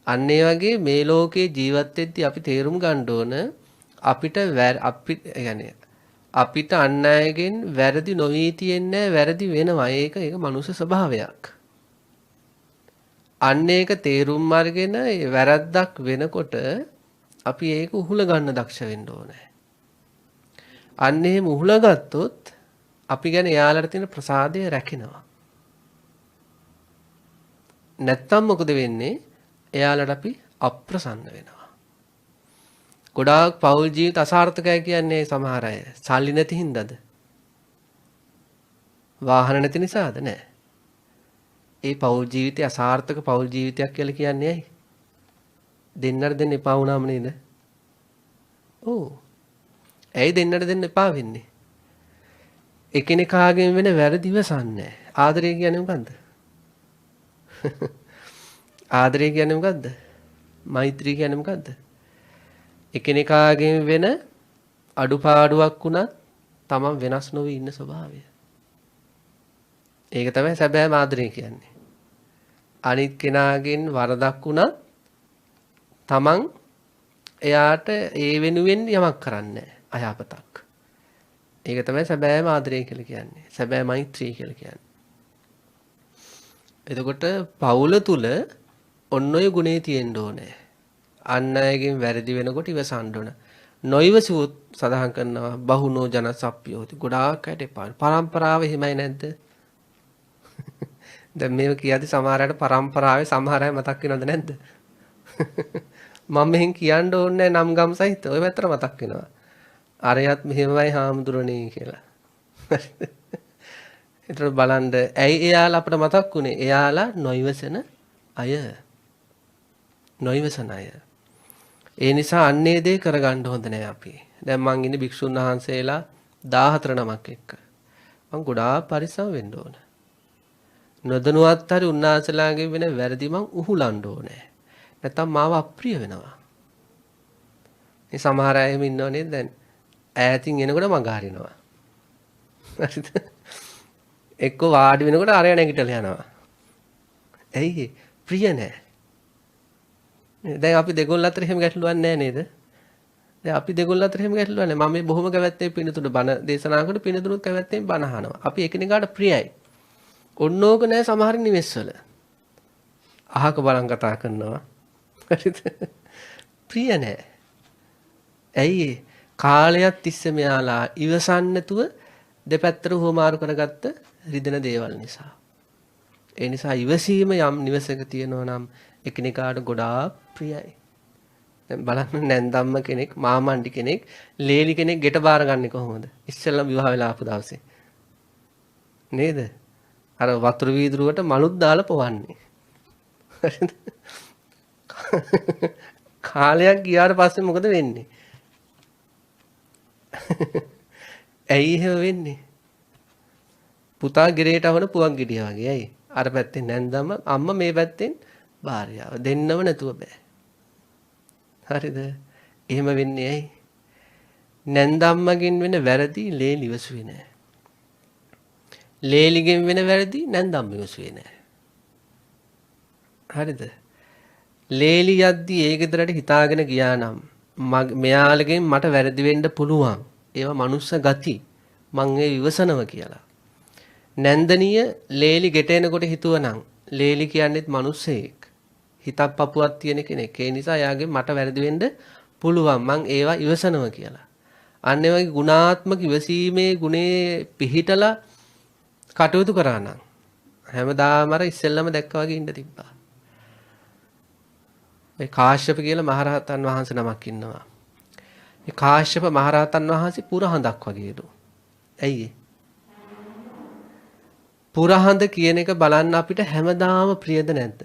අන්න ඒ වගේ මේ ලෝකේ ජීවත් වෙද්දී අපි තේරුම් ගන්න ඕන අපිට අන් අයගෙන් වැරදි නොවී තියෙන්නේ වැරදි වෙනවා. ඒක මනුෂ්‍ය ස්වභාවයක්. අන්න ඒක තේරුම් අරගෙන වැරද්දක් වෙනකොට අපි ඒක උහුල ගන්න දක්ෂ වෙන්න ඕනේ. අන්න එහෙම උහුල ගත්තොත් අපි ගැන එයාලට තියෙන ප්‍රසාදය රැකෙනවා. නැත්තම් මොකද වෙන්නේ? එයාලට අපි අප්‍රසන්න වෙනවා. ගොඩාක් පෞල් ජීවිත අසාර්ථකයි කියන්නේ සමහර අය. සල්ලි නැති හින්දාද? වාහන නැති නිසාද? නෑ. ඒ පෞල් ජීවිතය අසාර්ථක පෞල් ජීවිතයක් කියලා කියන්නේ ඇයි? දෙන්නට දෙන්න එපා වුණාම නේද? ඔව්. ඇයි දෙන්නට දෙන්න එපා වෙන්නේ? එකිනෙකාගෙන් වෙන වැරදි ඉවසන්නේ. ආදරය කියන්නේ මොකද්ද? ආදරය කියන්නේ මොකද්ද? මෛත්‍රී කියන්නේ මොකද්ද? එකිනෙකාගෙන් වෙන අඩුපාඩුවක් වුණත් තමන් වෙනස් නොවී ඉන්න ස්වභාවය. ඒක තමයි සැබෑම ආදරය කියන්නේ. අනිත් කෙනාගෙන් වරදක් වුණත් තමන් එයාට ඒ වෙනුවෙන් යමක් කරන්නේ අයහපතක්. ඒක තමයි සැබෑම ආදරය කියලා කියන්නේ. සැබෑ මෛත්‍රී කියලා කියන්නේ. එතකොට පවුල තුල ඔන්න ඔය ගුණේ තියෙන්න ඕනේ. අන් අයගෙන් වැරදි වෙනකොට ඉවසන්න ඕන. නොයිවසුවොත් සඳහන් කරනවා බහුනෝ ජනසප්පියෝති. ගොඩාක් අයට එපා. පරම්පරාව එහෙමයි නැද්ද? දැන් මේක කියද්දි සමහර අයට පරම්පරාවේ සමහර අය මතක් වෙනවද නැද්ද? මම මෙහෙන් කියන්න ඕනේ නම් ගම් සහිත ඔය පැත්තට මතක් වෙනවා. අරයත් මෙහෙමයි හාමුදුරනේ කියලා. ඒතර බලන්න ඇයි එයාලා අපිට මතක් වුනේ? එයාලා නොයිවසන අය. නොයිවසන අය. ඒ නිසා අන්නේ දේ කරගන්න හොඳ නෑ අපි. දැන් මං ඉන්නේ භික්ෂුන් වහන්සේලා 14 නමක් එක්ක. මං ගොඩාක් පරිස්සම් වෙන්න ඕන. නොදනුවත් හරි උන්වහන්සේලාගේ වෙන වැරදි මං උහුලන්න ඕනේ. නැත්තම් මාව අප්‍රිය වෙනවා. මේ සමහර අය එහෙම ඉන්නව නේද දැන් ඈතින් එනකොට මග හරිනවා. හරිද? එක්ක වාඩි වෙනකොට අරය නැගිටලා යනවා. ඇයි ප්‍රිය නෑ. දැන් අපි දෙගොල්ල අතර එහෙම ගැටලුවක් නැහැ නේද? දැන් අපි දෙගොල්ල අතර එහෙම ගැටලුවක් නැහැ. මම මේ බොහොම කැමැත්තෙන් පිනතුන බණ දේශනා කරන පිනතුනුත් කැමැත්තෙන් බණ අහනවා. අපි එකිනෙකාට ප්‍රියයි. ඔන්නෝක නැහැ සමහර නිවෙස්වල. අහක බලන් කතා කරනවා. හරිද? ප්‍රිය නැහැ. ඇයි කාලයක් තිස්සේ මෙයාලා ඉවසන්නේ නැතුව දෙපැත්තට හුවමාරු කරගත්ත රිදෙන දේවල් නිසා. ඒ නිසා ඉවසීම යම් නිවසක තියෙනවා නම් එකිනෙකාට ගොඩාක් ප්‍රියයි. දැන් බලන්න නැන්දම්ම කෙනෙක්, මාමණ්ඩි කෙනෙක්, ලේලි කෙනෙක් ගෙට බාරගන්නේ කොහොමද? ඉස්සෙල්ලා විවාහ වෙලා ආපු දවසේ. නේද? අර වතුර වීදුරුවට මලුත් දාලා පොවන්නේ. හරිද? කාලයක් ගියාට පස්සේ මොකද වෙන්නේ? ඇයි එහෙම වෙන්නේ? පුතා ගෙරේට අවන පුවක් ගෙඩිය වගේ. ඇයි? අර පැත්තෙන් නැන්දම්ම, අම්මා මේ පැත්තෙන් භාර්යාව. දෙන්නම නැතුව බෑ. හරිද? එහෙම වෙන්නේ ඇයි? නැන්දම්මගෙන් වෙන වැරදි ලේලි ඉවසුවේ නෑ. ලේලිගෙන් වෙන වැරදි නැන්දම්ම ඉවසුවේ නෑ. හරිද? ලේලි යද්දි ඒ ගෙදරට හිතාගෙන ගියා නම් මෙයාලගෙන් මට වැරදි වෙන්න පුළුවන්. ඒවා මනුස්ස ගති. මං ඒ විවසනවා කියලා. නැන්දනිය ලේලි ගෙට එනකොට හිතුවනම් ලේලි කියන්නේත් මිනිස්සෙක්. හිතක් පපුවක් තියෙන කෙනෙක්. ඒ නිසා එයාගෙන් මට වැරදි වෙන්න පුළුවන්. මං ඒවා ඉවසනවා කියලා. අන්න ඒ වගේ ගුණාත්මක ඉවසීමේ ගුණේ පිහිටලා කටයුතු කරා නම් හැමදාම අර ඉස්සෙල්ලම දැක්කා වගේ ඉන්න තිබ්බා. ඒ කාශ්‍යප කියලා මහරහතන් වහන්සේ නමක් ඉන්නවා. මේ කාශ්‍යප මහරහතන් වහන්සේ පුරහඳක් වගේලු. ඇයි ඒ? පුරහඳ කියන එක බලන්න අපිට හැමදාම ප්‍රියද නැද්ද?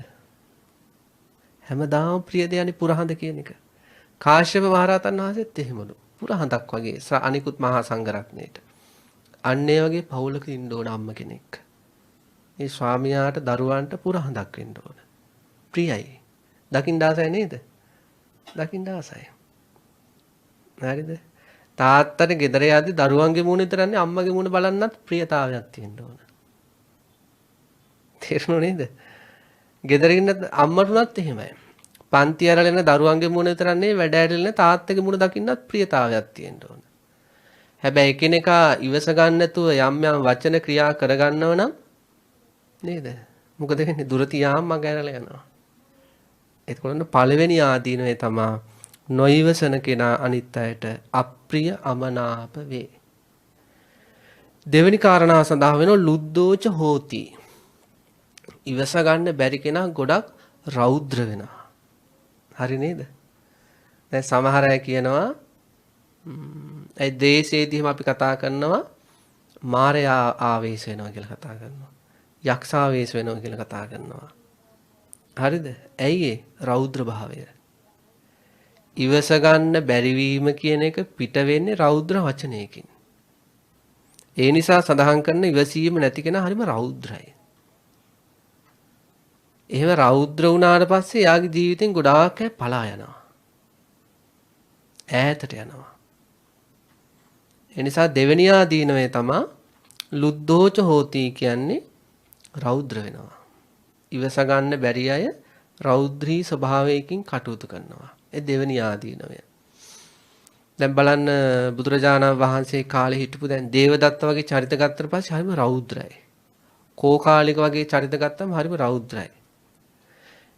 හැමදාම ප්‍රියද යන්නේ පුරහඳ කියන එක. කාශ්‍යප මහරහතන් වහන්සේත් එහෙමලු. පුරහඳක් වගේ අනිකුත් මහා සංඝරත්නයේට. අන්න ඒ වගේ පවුලක ඉන්න ඕන අම්ම කෙනෙක්. මේ ස්වාමියාට දරුවන්ට පුරහඳක් වෙන්න ඕන. ප්‍රියයි. දකින්න ආසයි නේද? දකින්න ආසයි. හරිද? තාත්තට ගෙදර යද්දි දරුවන්ගේ මූණ විතරන්නේ අම්මගේ මූණ බලන්නත් ප්‍රියතාවයක් තියෙන්න ඕන. තේරුණා නේද? ගෙදර ඉන්න අම්මට උනත් එහෙමයි. පන්ති ඇරලා එන දරුවන්ගේ මූණ විතරන්නේ වැඩ ඇරලා තාත්තගේ මූණ දකින්නත් ප්‍රියතාවයක් තියෙන්න ඕන. හැබැයි එකිනෙකා ඉවස ගන්න නැතුව යම් යම් වචන ක්‍රියා කරගන්නව නම් නේද? මොකද වෙන්නේ? දුර තියාම මග ඇරලා යනවා. එතකොට පළවෙනි ආදීනවේ තමයි නොයිවසන කෙනා අනිත් අයට අප්‍රිය අමනාප වේ. දෙවෙනි කාරණාව සඳහන් වෙනවා ලුද්දෝච හෝති. ඉවස ගන්න බැරි කෙනා ගොඩක් රෞද්‍ර වෙනවා. හරි නේද? දැන් සමහර අය කියනවා ඒ දේශේදීම අපි කතා කරනවා මාරයා ආවේශ වෙනවා කියලා කතා කරනවා. යක්ෂාවේශ වෙනවා කියලා කතා කරනවා. හරිද? ඇයි ඒ රෞද්‍ර භාවය? ඉවස ගන්න බැරිවීම කියන එක පිට වෙන්නේ රෞද්‍ර වචනයකින්. ඒ නිසා සඳහන් කරන ඉවසීම නැති කෙනා හරිම රෞද්‍රයි. එහෙම රෞද්‍ර වුණාට පස්සේ යාගේ ජීවිතෙන් ගොඩාක් අය පලා යනවා. ඈතට යනවා. ඒ නිසා දෙවෙනි ආදීනවේ තමයි ලුද්දෝච හෝති කියන්නේ රෞද්‍ර වෙනවා. ඉවස ගන්න බැරි අය රෞද්‍රී ස්වභාවයකින් කටයුතු කරනවා. ඒ දෙවෙනි ආදීනවය. දැන් බලන්න බුදුරජාණන් වහන්සේ කාලේ හිටපු දැන් දේවදත්ත වගේ චරිත ගත්තට පස්සේ හරිම රෞද්‍රයි. කෝකාලික වගේ චරිත ගත්තම හරිම රෞද්‍රයි.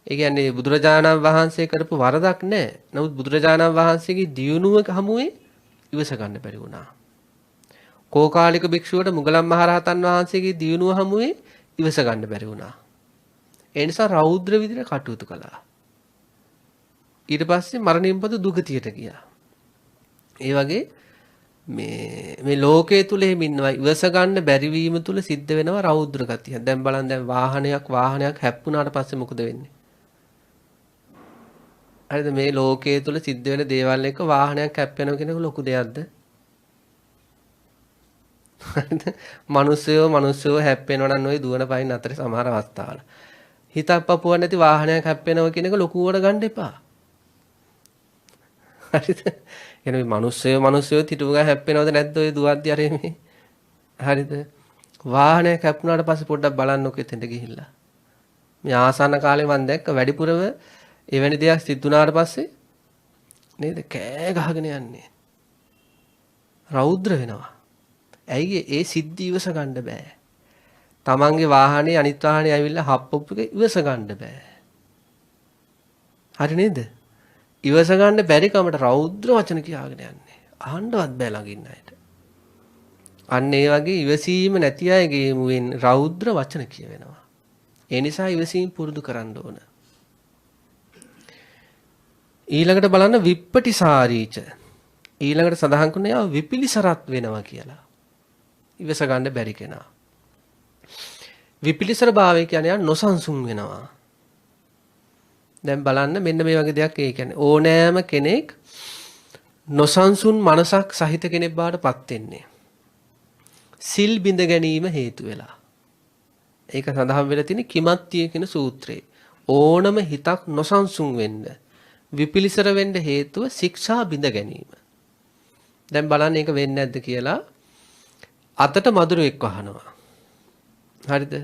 ඒ කියන්නේ බුදුරජාණන් වහන්සේ කරපු වරදක් නැහැ. නමුත් බුදුරජාණන් වහන්සේගේ දියුණුව හමුවේ ඉවස ගන්න බැරි වුණා. කෝකාලික භික්ෂුවට මුගලන් මහරහතන් වහන්සේගේ දියුණුව හමුවේ ඉවස ගන්න බැරි වුණා. ඒ නිසා රෞද්‍ර විදිහට කටයුතු කළා. ඊට පස්සේ මරණින්පතු දුගතියට ගියා. ඒ වගේ මේ ලෝකයේ තුල එහෙම ඉන්නවා ඉවස ගන්න බැරි වීම තුල සිද්ධ වෙනවා රෞද්‍ර ගතිය. දැන් බලන්න දැන් වාහනයක් හැප්පුණාට පස්සේ මොකද වෙන්නේ? හරිද මේ ලෝකයේ තුල සිද්ධ වෙන දේවල් එක වාහනයක් හැප්පෙනවා කියන එක ලොකු දෙයක්ද? හරිද? මිනිස්සුયો හැප්පෙනවා නම් ওই දුවන පයින් අතරේ සමහර අවස්ථාවල. හිතක් පපුවක් නැති වාහනයක් හැප්පෙනවා කියන එක ලොකුවට ගන්න එපා. හරිද? එනේ මිනිස්සුયો තිටුව ගා හැප්පෙනවද නැද්ද ඔය දුවද්දි අර මේ? හරිද? වාහනයක් හැප්පුණාට පස්සේ පොඩ්ඩක් බලන්නකෝ එතෙන්ට ගිහිල්ලා. මේ ආසන්න කාලේ මම දැක්ක වැඩිපුරම එවැනි දෙයක් සිද්ධ වුණාට පස්සේ නේද කෑ ගහගෙන යන්නේ. රෞද්‍ර වෙනවා. ඇයි ඒ සිද්ධි ඉවස ගන්න බෑ. තමන්ගේ වාහනේ අනිත් වාහනේ ඇවිල්ලා හප්පොප් එක ඉවස ගන්න බෑ. හරි නේද? ඉවස ගන්න බැරි කමට රෞද්‍ර වචන කියාගෙන යන්නේ. අහන්නවත් බෑ ළඟින් අයට. අන්න ඒ වගේ ඉවසීම නැති අයගේ මුවෙන් රෞද්‍ර වචන කියවෙනවා. ඒ නිසා ඉවසීම පුරුදු කරන්න ඕන. ඊළඟට බලන්න විප්පටිසාරීච. ඊළඟට සඳහන් කරනවා යා විපිලිසරත් වෙනවා කියලා. ඉවස ගන්න බැරි කෙනා. විපිලිසර භාවය කියන්නේ නොසන්සුන් වෙනවා. දැන් බලන්න මෙන්න මේ වගේ දෙයක් ඒ කියන්නේ ඕනෑම කෙනෙක් නොසන්සුන් මනසක් සහිත කෙනෙක් බවට පත් වෙන්නේ. සිල් බිඳ ගැනීම හේතු වෙලා. ඒක සඳහන් වෙලා තියෙන කිමත්තිය කියන සූත්‍රයේ. ඕනම හිතක් නොසන්සුන් වෙන්න විපිලිසර වෙන්න හේතුව ශික්ෂා බිඳ ගැනීම. දැන් බලන්න ඒක වෙන්නේ නැද්ද කියලා අතට මදුරුවෙක් වහනවා. හරිද?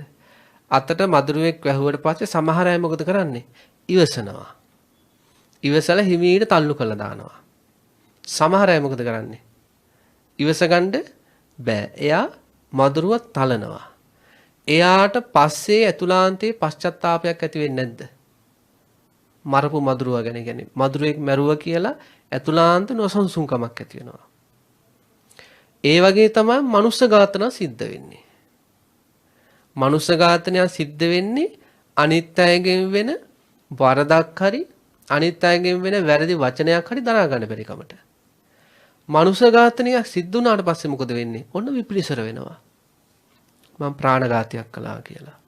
අතට මදුරුවෙක් වැහුවට පස්සේ සමහර අය මොකද කරන්නේ? ඉවසනවා. ඉවසලා හිමීට තල්ලු කරලා දානවා. සමහර අය මොකද කරන්නේ? ඉවස ගන්න බෑ. එයා මදුරුව තලනවා. එයාට පස්සේ ඇතුළාන්තයේ පශ්චත්තාවයක් ඇති වෙන්නේ නැද්ද? මරපු මදුරුව ගැන කියන්නේ මදුරුවෙක් මැරුවා කියලා ඇතුළාන්ත නොසන්සුන්කමක් ඇති වෙනවා. ඒ වගේ තමයි මනුස්ස ඝාතන සිද්ධ වෙන්නේ. මනුස්ස ඝාතනය සිද්ධ වෙන්නේ අනිත් අයගෙන් වෙන වරදක් හරි අනිත් අයගෙන් වෙන වැරදි වචනයක් හරි දරා ගන්න බැරි කමට. මනුස්ස ඝාතනයක් සිද්ධ වුණාට පස්සේ මොකද වෙන්නේ? ඔන්න විපිලිසර වෙනවා. මම ප්‍රාණඝාතයක් කළා කියලා.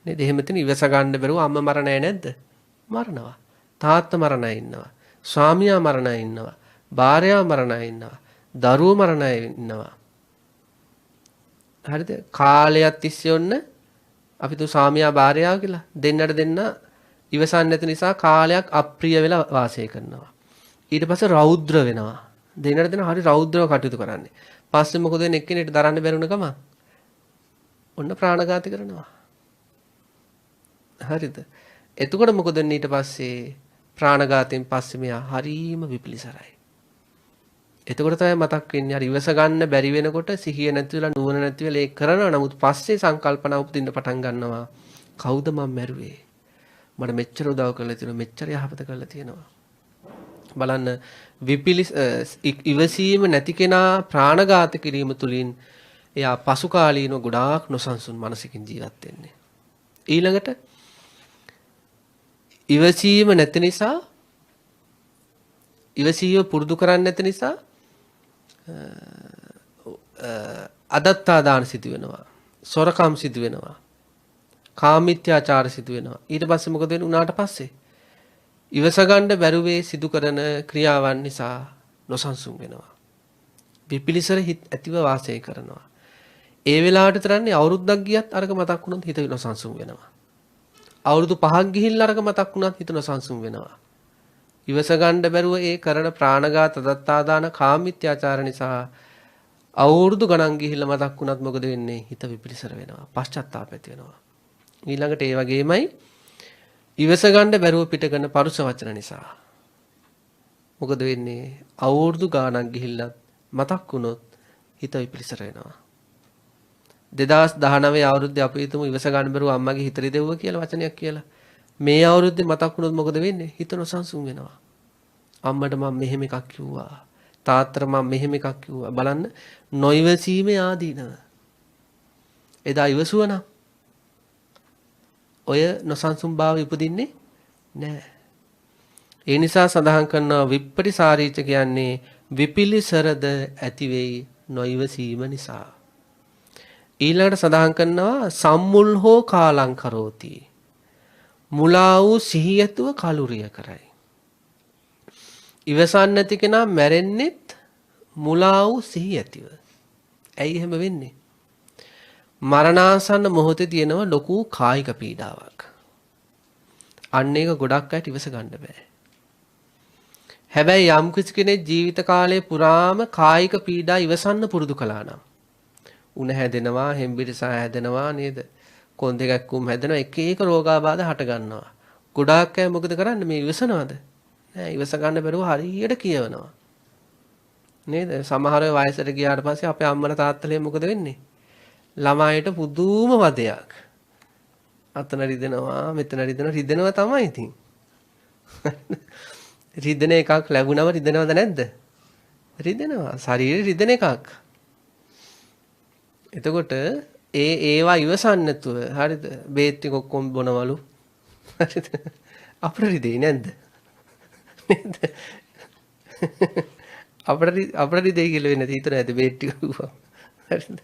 නේද? එහෙම තින් ඉවස ගන්න බැරුව අම්මා මරණය නැද්ද? මරනවා. තාත්තා මරණය ඉන්නවා. ස්වාමියා මරණය ඉන්නවා. භාර්යාව මරණය ඉන්නවා. දරුවෝ මරණය ඉන්නවා. හරිද? කාලයක් තිස්සේ ඔන්න අපි තු ස්වාමියා භාර්යාව කියලා දෙන්නට දෙන්න ඉවසන්නේ නැති නිසා කාලයක් අප්‍රිය වෙලා වාසය කරනවා. ඊට පස්සේ රෞද්‍ර වෙනවා. දෙන්නට දෙන්න හරි රෞද්‍රව කටයුතු කරන්නේ. පස්සේ මොකද වෙන්නේ? එක්කෙනෙක්ට දරන්න බැරුණ ගම ඔන්න ප්‍රාණඝාතය කරනවා. හරිද? එතකොට මොකද වෙන්නේ ඊට පස්සේ? ප්‍රාණඝාතයෙන් පස්සේ මෙයා හරීම විපිලිසරයි. එතකොට තමයි මතක් වෙන්නේ අර ඉවස ගන්න බැරි වෙනකොට සිහිය නැති වෙලා නුවණ නැති වෙලා ඒක කරනවා. නමුත් පස්සේ සංකල්පන උපදින්න පටන් ගන්නවා. කවුද මම මැරුවේ? මට මෙච්චර උදව් කරලා තියෙනවා, මෙච්චර යහපත කරලා තියෙනවා. බලන්න ඉවසීම නැති කෙනා ප්‍රාණඝාත කිරීම තුලින් එයා පසු කාලීනව ගොඩාක් නොසන්සුන් මනසකින් ජීවත් වෙන්නේ. ඊළඟට ඉවසීම නැති නිසා ඉවසීම පුරුදු කරන්නේ නැති නිසා අදත්තා දාන සිදු වෙනවා. සොරකම් සිදු වෙනවා. කාමීත්‍යාචාර සිදු වෙනවා. ඊට පස්සේ මොකද වෙන්නේ? උනාට පස්සේ ඉවස ගන්න බැරුවේ සිදු කරන ක්‍රියාවන් නිසා නොසන්සුන් වෙනවා. විපිලිසර හිත ඇතිව වාසය කරනවා. ඒ වෙලාවට තරන්නේ අවුරුද්දක් ගියත් අරක මතක් වුණොත් හිත නොසන්සුන් වෙනවා. අවුරුදු 5ක් ගිහිල්ලා අරක මතක් වුණත් හිත නොසන්සුන් වෙනවා. ඉවස ගන්න බැරුව ඒ කරන ප්‍රාණඝාත දත්තාදාන කාමීත්‍යාචාර නිසා අවුරුදු ගණන් ගිහිල්ලා මතක් වුණත් මොකද වෙන්නේ? හිත විපිලිසර වෙනවා. පශ්චාත්තාප ඇති වෙනවා. ඊළඟට ඒ වගේමයි ඉවස ගන්න බැරුව පිට කරන පරුස වචන නිසා මොකද වෙන්නේ? අවුරුදු ගාණක් ගිහිල්ලා මතක් වුණොත් හිත විපිලිසර වෙනවා. 2019 අවුරුද්දේ අපි හිතමු ඉවස ගන්න බැරුව අම්මගේ හිත රිදෙව්වා කියලා වචනයක් කියලා. මේ අවුරුද්දේ මතක් වුණොත් මොකද වෙන්නේ? හිත නොසන්සුන් වෙනවා. අම්මට මම මෙහෙම එකක් කිව්වා. තාත්තට මම මෙහෙම එකක් කිව්වා. බලන්න නොයිවසීමේ ආදීනව. එදා ඉවසුවනම් ඔය නොසන්සුන් භාවය උපදින්නේ නැහැ. ඒ නිසා සඳහන් කරනවා විප්පටිසාරීච කියන්නේ විපිලිසරද ඇති වෙයි නොයිවසීම නිසා. ඊළඟට සඳහන් කරනවා සම්මුල් හෝ කාලං කරෝති. මුලා වූ සිහියතුව කලුරිය කරයි. ඉවසන් නැති කෙනා මැරෙන්නෙත් මුලා වූ සිහියතිව. ඇයි එහෙම වෙන්නේ? මරණාසන්න මොහොතේ තියෙනවා ලොකු කායික පීඩාවක්. අන්න ඒක ගොඩක් අයට ඉවස ගන්න බෑ. හැබැයි යම් කිසි කෙනෙක් ජීවිත කාලය පුරාම කායික පීඩා ඉවසන්න පුරුදු කළා නම් උණ හැදෙනවා, හෙම්බිරිසා හැදෙනවා නේද? කොන්දේ ගැක්කුම් හැදෙනවා, එක එක රෝගාබාධ හට ගන්නවා. ගොඩාක් අය මොකද කරන්නේ? මේ ඉවසනවද? නෑ, ඉවස ගන්න බැරුව හරියට කියවනවා. නේද? සමහර වයසට ගියාට පස්සේ අපේ අම්මලා තාත්තලා මොකද වෙන්නේ? ළමයිට පුදුම වදයක්. අතන රිදෙනවා, මෙතන රිදෙනවා තමයි ඉතින්. රිදෙන එකක් ලැබුණම රිදෙනවද නැද්ද? රිදෙනවා. ශරීරේ රිදෙන එකක්. එතකොට ඒවා ඉවසන්න නැතුව හරිද? බේත් ටික ඔක්කොම බොනවලු. හරිද? අපිට රිදෙයි නැද්ද? නේද? අපිට රිදෙයි කියලා වෙන්නේ හිතන ඇති බේත් ටික කිව්වා. හරිද?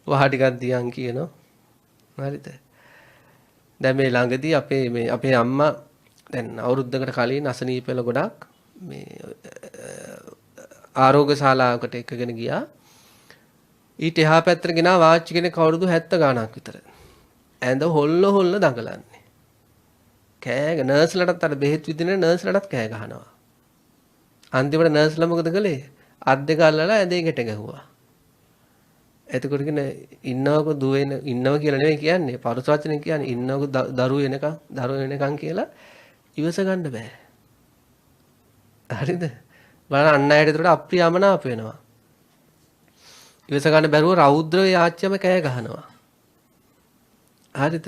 වහ ටිකක් දියන් කියනවා. හරිද? දැන් මේ ළඟදී අපේ අම්මා දැන් අවුරුද්දකට කලින් අසනීප වෙලා ගොඩක් මේ ආරෝග්‍ය ශාලාවකට එකගෙන ගියා. ඊට එහා පැත්තට ගෙනා වාච්චි කෙනෙක් අවුරුදු 70 ගාණක් විතර. ඇඳ හොල්ල දඟලන්නේ. නර්ස්ලටත් අර බෙහෙත් විදින නර්ස්ලටත් කෑ ගහනවා. අන්තිමට නර්ස්ලා මොකද කළේ? අත් දෙක අල්ලලා ඇඳේ ගැට ගැහුවා. එතකොට කියන්නේ ඉන්නවක දුවෙන ඉන්නව කියලා නෙවෙයි කියන්නේ පරුස වචනෙන් කියන්නේ ඉන්නවක දරුව වෙනකන් කියලා ඉවස ගන්න බෑ. හරිද? බලන්න අන්න ඇයට ඒකට අප්‍රියමනාප වෙනවා. ඉවස ගන්න බැරුව රෞද්‍ර යාච්‍යම කෑ ගහනවා. හරිද?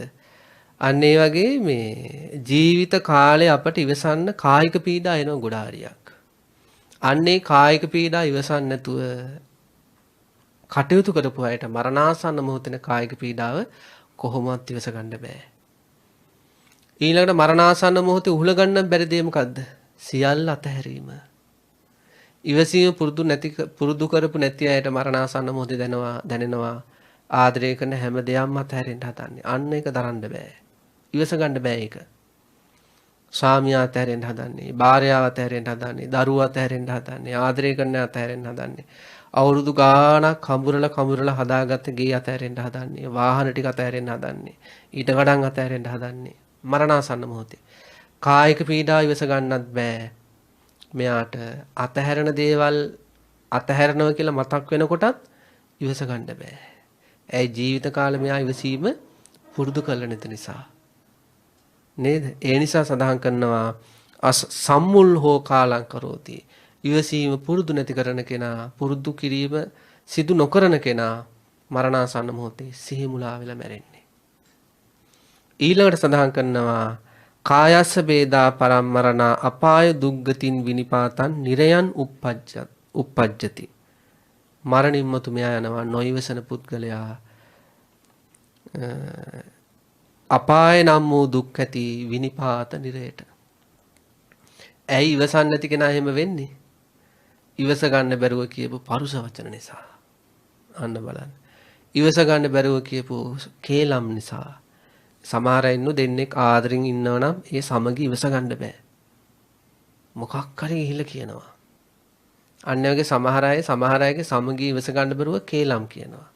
අන්න ඒ වගේ මේ ජීවිත කාලේ අපට ඉවසන්න කායික පීඩා එනවා ගොඩාරියක්. අන්නේ කායික පීඩා ඉවසන්න නැතුව කටයුතු කරපු අයට මරණාසන්න මොහොතේ කායික පීඩාව කොහොමවත් ඉවස ගන්න බෑ. ඊළඟට මරණාසන්න මොහොතේ උහුල ගන්න බැරි දේ මොකද්ද? සියල්ල අතහැරීම. ඉවසීම පුරුදු කරපු නැති අයට මරණාසන්න මොහොතේ දැනෙනවා ආදරය කරන හැම දෙයක්ම අතහැරෙන්න හදන්නේ. අන්න ඒක දරන්න බෑ. ඉවස ගන්න බෑ ඒක. ස්වාමියා අතහැරෙන්න හදන්නේ, භාර්යාව අතහැරෙන්න හදන්නේ, දරුවා අතහැරෙන්න හදන්නේ, ආදරය කරන අතහැරෙන්න හදන්නේ. අවුරුදු ගාණක් කඹරලා හදාගත්ත ගේ අතහැරෙන්න හදන්නේ, වාහන ටික අතහැරෙන්න හදන්නේ, ඊට ගඩන් අතහැරෙන්න හදන්නේ. මරණාසන්න මොහොතේ කායික පීඩාව ඉවස ගන්නත් බෑ. මෙයාට අතහැරන දේවල් අතහැරනවා කියලා මතක් වෙනකොටත් ඉවස ගන්න බෑ. ඒ ජීවිත කාලෙ මෙයා ඉවසීම පුරුදු කරලා නැති නිසා. නේද? ඒ නිසා සඳහන් කරනවා සම්මුල් හෝ කාලං කරෝති. ඉවසීම පුරුදු නැති කරන කෙනා, පුරුදු කිරීම සිදු නොකරන කෙනා මරණාසන්න මොහොතේ සිහි මුලා වෙලා මැරෙන්නේ. ඊළඟට සඳහන් කරනවා කායස්ස බේදා පරම්මරණා අපාය දුග්ගතින් විනිපාතං නිරයන් uppajjati. මරණින් මතු මෙයා යනවා නොයිවසන පුද්ගලයා අපාය නම් වූ දුක් ඇති විනිපාත නිරයට. ඇයි ඉවසන්නේ නැති කෙනා එහෙම වෙන්නේ? ඉවස ගන්න බැරුව කියපු පරුස වචන නිසා. අන්න බලන්න. ඉවස ගන්න බැරුව කියපු කේලම් නිසා. සමහර අය ඉන්නු දෙන්නෙක් ආදරෙන් ඉන්නවනම් ඒ සමගි ඉවස ගන්න බෑ. මොකක් හරි ගිහිල්ලා කියනවා. අන්න වගේ සමහර අයගේ සමගි ඉවස ගන්න බැරුව කේලම් කියනවා.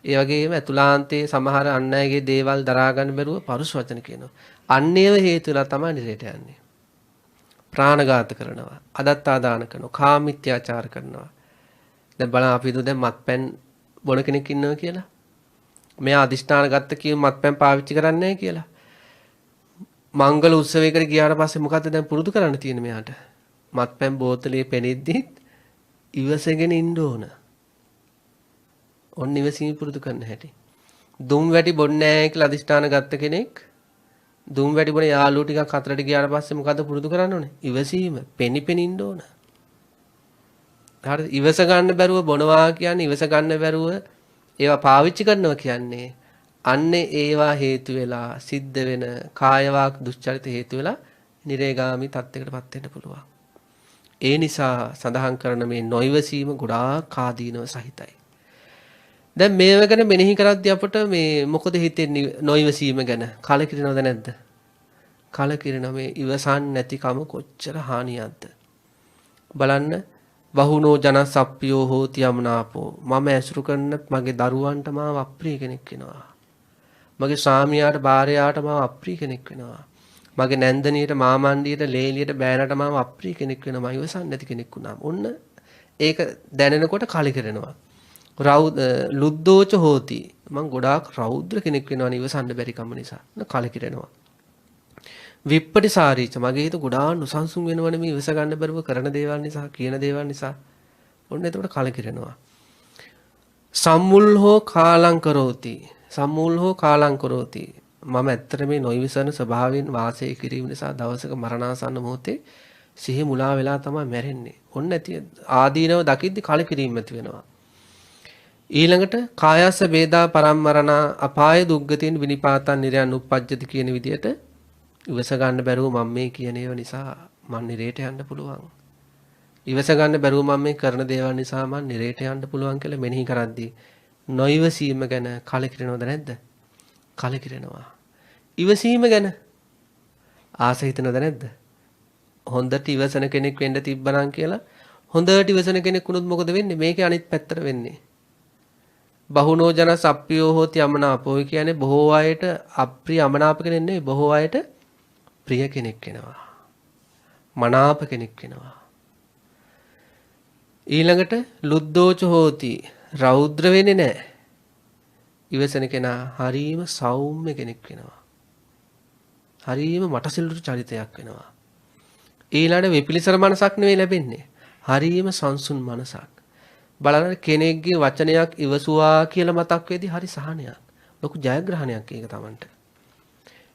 ඒ වගේම අතුලාන්තයේ සමහර අන් අයගේ දේවල් දරා ගන්න බැරුව පරුස වචන කියනවා. අන්න ඒව හේතු වෙලා තමයි නිරේට යන්නේ. ප්‍රාණඝාත කරනවා, අදත්තාදාන කරනවා, කාමීත්‍යාචාර කරනවා. දැන් බලන්න අපි දැන් මත්පැන් බොන කෙනෙක් ඉන්නවා කියලා. මෙයා අදිෂ්ඨාන ගත්ත කිය මත්පැන් පාවිච්චි කරන්නේ නැහැ කියලා. මංගල උත්සවයකට ගියාට පස්සේ මොකද්ද දැන් පුරුදු කරන්න තියෙන්නේ මෙයාට? මත්පැන් බෝතලේ පෙනෙද්දිත් ඉවසගෙන ඉන්න ඕන. ඔන්න ඉවසීම පුරුදු කරන්න හැටි. දුම් වැටි බොන්නේ නැහැ කියලා අදිෂ්ඨාන ගත්ත කෙනෙක් දුම් වැටි බොන යාළුවෝ ටිකක් අතරට ගියාට පස්සේ මොකද්ද පුරුදු කරන්න ඕනේ? ඉවසීම, පෙනිපෙනින්න ඕන. හරිද? ඉවස ගන්න බැරුව බොනවා කියන්නේ ඉවස ගන්න බැරුව ඒවා පාවිච්චි කරනවා කියන්නේ අන්නේ ඒවා හේතු වෙලා සිද්ධ වෙන කායවාක් දුස්චරිත හේතු වෙලා නිරේගාමි තත්යකටපත් වෙන්න පුළුවන්. ඒ නිසා සඳහන් කරන මේ නොයිවසීම ගොඩාක් ආදීනව සහිතයි. දැන් මේව ගැන මෙනෙහි කරද්දී අපට මේ මොකද හිතෙන්නේ නොයිවසීම ගැන? කලකිරෙනවද නැද්ද? කලකිරෙන මේ ඉවසන් නැතිකම කොච්චර හානියක්ද? බලන්න බහුනෝ ජනසප්පියෝ හෝති යමනාපෝ. මම ඇසුරු කරන මගේ දරුවන්ට මාව අප්‍රිය කෙනෙක් වෙනවා. මගේ ස්වාමියාට භාර්යාවට මාව අප්‍රිය කෙනෙක් වෙනවා. මගේ නැන්දනියට මාමණ්ඩියට ලේලියට බෑනට මාව අප්‍රිය කෙනෙක් වෙනවා. ඉවසන් නැති කෙනෙක් වුණාම. ඔන්න ඒක දැනෙනකොට කලකිරෙනවා. ලුද්දෝච හෝති. මං ගොඩාක් රෞද්‍ර කෙනෙක් වෙනවා ඉවසන්න බැරි කම නිසා. කලකිරෙනවා. විප්පටිසාරීච මගේ හිත ගොඩාක් නොසන්සුන් වෙනවනේ මේ ඉවස ගන්න බැරුව කරන දේවල් නිසා, කියන දේවල් නිසා. ඔන්න එතකොට කලකිරෙනවා. සම්මුල් හෝ කාලං කරෝති. සම්මුල් හෝ කාලං කරෝති. මම ඇත්තට මේ නොයිවසන ස්වභාවයෙන් වාසය කිරීම නිසා දවසක මරණාසන්න මොහොතේ සිහි මුලා වෙලා තමයි මැරෙන්නේ. ඔන්න ඇති ආදීනව දකිද්දි කලකිරීම ඇති වෙනවා. ඊළඟට කායස්ස වේදා පරම්මරණා අපාය දුග්ගතින් විනිපාතං නිරයන් uppajjati කියන විදිහට ඉවස ගන්න බැරුව මම මේ කියන ඒවා නිසා මන් නිරේට යන්න පුළුවන්. ඉවස ගන්න බැරුව මම මේ කරන දේවල් නිසා මන් නිරේට යන්න පුළුවන් කියලා මෙනෙහි කරද්දී නොයිවසීම ගැන කලකිරෙනවද නැද්ද? කලකිරෙනවා. ඉවසීම ගැන ආස හිතනවද නැද්ද? හොඳට ඉවසන කෙනෙක් වෙන්න තිබ්බනම් කියලා හොඳට ඉවසන කෙනෙක් වුණොත් මොකද වෙන්නේ? මේකේ අනිත් පැත්තට වෙන්නේ. බහුනෝ ජන සප්පියෝ හෝති යමනාපෝ කියන්නේ බොහෝ අයට අප්‍රිය අමනාප කෙනෙක් නෙවෙයි බොහෝ අයට ප්‍රිය කෙනෙක් වෙනවා. මනාප කෙනෙක් වෙනවා. ඊළඟට ලුද්දෝච හෝති රෞද්‍ර වෙන්නේ නැහැ. ඉවසන කෙනා හරීම සෞම්‍ය කෙනෙක් වෙනවා. හරීම මටසිල්ලුට චරිතයක් වෙනවා. ඊළඟට විපිලිසර මනසක් නෙවෙයි ලැබෙන්නේ. හරීම සංසුන් මනසක්. බලන්න කෙනෙක්ගේ වචනයක් ඉවසුවා කියලා මතක් වෙදී හරි සහනයක්. ලොකු ජයග්‍රහණයක් ඒක Tamanට.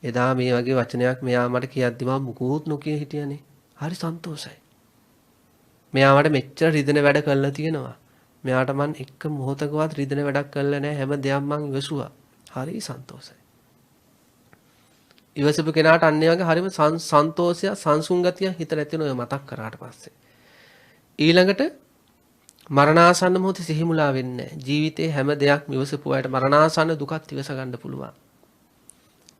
එදා මේ වගේ වචනයක් මෙයා මට කියද්දි මම මුකුත් නොකිය හිටියානේ. හරි සන්තෝෂයි. මෙයා මට මෙච්චර රිදෙන වැඩ කළා තියෙනවා. මෙයාට මං එක මොහොතකවත් රිදෙන වැඩක් කළා නැහැ. හැම දෙයක් මං ඉවසුවා. හරි සන්තෝෂයි. ඉවසපු කෙනාට අන්න ඒ වගේ හරිම සන්තෝෂය සංසුන් ගතිය හිතට ඇති වෙන ඔය මතක් කරාට පස්සේ. ඊළඟට මරණාසන්න මොහොතේ සිහිමුලා වෙන්නේ නැහැ. ජීවිතේ හැම දෙයක්ම ඉවසපු අයට මරණාසන්න දුකත් ඉවස ගන්න පුළුවන්.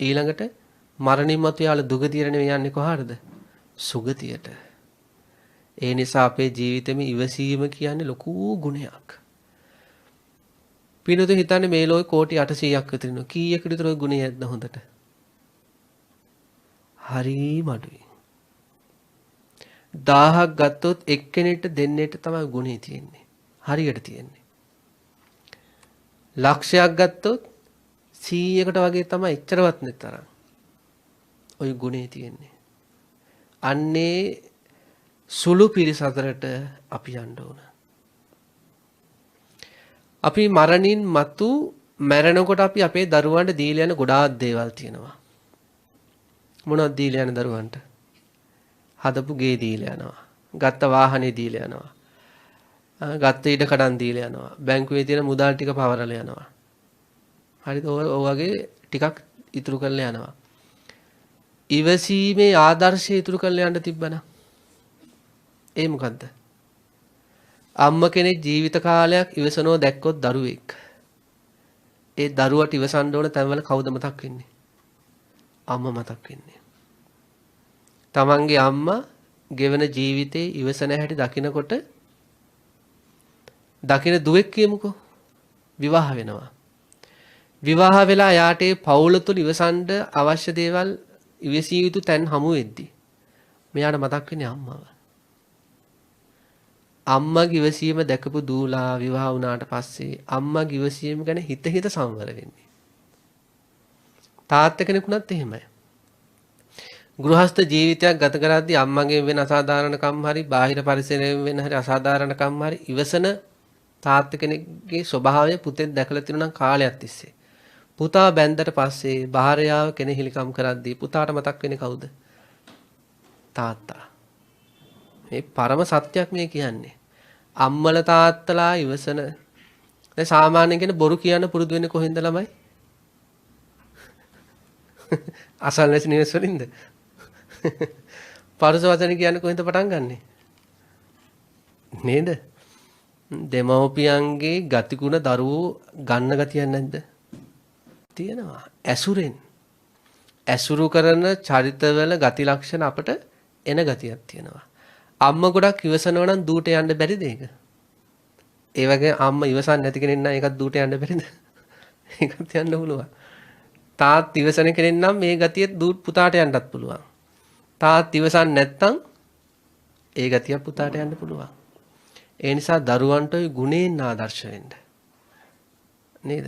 ඊළඟට මරණින් මතු යාළ දුගතියට නෙවෙයි යන්නේ කොහාටද? සුගතියට. ඒ නිසා අපේ ජීවිතෙම ඉවසීම කියන්නේ ලොකු ගුණයක්. පිනුතු හිතන්නේ මේ ලෝකේ කෝටි 800ක් විතර ඉන්නවා. කීයකට විතර ওই ගුණය ඇද්ද හොඳට? හරි මඩුයි. 1000ක් ගත්තොත් එක්කෙනෙක්ට දෙන්නෙක්ට තමයි ගුණේ තියෙන්නේ. හරියට තියෙන්නේ. ලක්ෂයක් ගත්තොත් 100කට වගේ තමයි එච්චරවත් නැතරම්. ওই ගුණේ තියෙන්නේ. අන්නේ සුළු පිරිස අතරට අපි යන්න ඕන. අපි මරණින් මතු මැරෙනකොට අපි අපේ දරුවන්ට දීලා යන ගොඩාක් දේවල් තියෙනවා. මොනවද දීලා යන දරුවන්ට? හදපු ගේ දීලා යනවා. ගත්ත වාහනේ දීලා යනවා. ගත්ත ඉඩ කඩන් දීලා යනවා. බැංකුවේ තියෙන මුදල් ටික පවරලා යනවා. හරිද? ඔය වගේ ටිකක් ඉතුරු කරලා යනවා. ඉවසීමේ ආදර්ශය ඉතුරු කරලා යන්න තිබ්බනම් ඒ මොකද්ද? අම්ම කෙනෙක් ජීවිත කාලයක් ඉවසනෝ දැක්කොත් දරුවෙක්. ඒ දරුවට ඉවසන්න ඕන තැන්වල කවුද මතක් වෙන්නේ? අම්මා මතක් වෙන්නේ. තමන්ගේ අම්මා ගෙවන ජීවිතේ ඉවසන හැටි දකිනකොට දකින දුවෙක් කියමුකෝ විවාහ වෙනවා. විවාහ වෙලා යාට ඒ පවුල තුල ඉවසන්න අවශ්‍ය දේවල් ඉවසිය යුතු තැන් හමු වෙද්දී මෙයාට මතක් වෙන්නේ අම්මව. අම්මගේ ඉවසීම දැකපු දූලා විවාහ වුණාට පස්සේ අම්මගේ ඉවසීම ගැන හිත සංවර වෙන්නේ. තාත්තා කෙනෙකුණත් එහෙමයි. ගෘහස්ත ජීවිතයක් ගත කරද්දී අම්මගෙන් වෙන අසාධාරණකම් හරි බාහිර පරිසරයෙන් වෙන හරි අසාධාරණකම් හරි ඉවසන තාත්තා කෙනෙක්ගේ ස්වභාවය පුතෙක් දැකලා තියෙනවා නම් කාලයක් තිස්සේ. පුතා බැන්දට පස්සේ භාර්යාව කෙනෙහිලිකම් කරද්දී පුතාට මතක් වෙන්නේ කවුද? තාත්තා. මේ පරම සත්‍යයක් මේ කියන්නේ. අම්මල තාත්තලා ඉවසන දැන් සාමාන්‍යයෙන් කියන බොරු කියන්න පුරුදු වෙන්නේ කොහෙන්ද ළමයි? අසල් නැති නිවෙස් වලින්ද? පරස වචන කියන්නේ කොහෙන්ද පටන් ගන්නෙ? නේද? දෙමව්පියන්ගේ ගතිගුණ දරුවෝ ගන්න ගතියක් නැද්ද? තියෙනවා. ඇසුරෙන්. ඇසුරු කරන චරිතවල ගති ලක්ෂණ අපට එන ගතියක් තියෙනවා. අම්මා ගොඩක් ඉවසනවා නම් දූට යන්න බැරිද ඒක? ඒ වගේ අම්මා ඉවසන්නේ නැති කෙනෙක් නම් ඒකත් දූට යන්න බැරිද? ඒකත් යන්න පුළුවන්. තාත් ඉවසන කෙනෙක් නම් මේ ගතිය දූට පුතාට යන්නත් පුළුවන්. තාත් ඉවසන්නේ නැත්නම් ඒ ගතිය පුතාට යන්න පුළුවන්. ඒ නිසා දරුවන්ට ওই ගුණෙන් ආදර්ශ වෙන්න. නේද?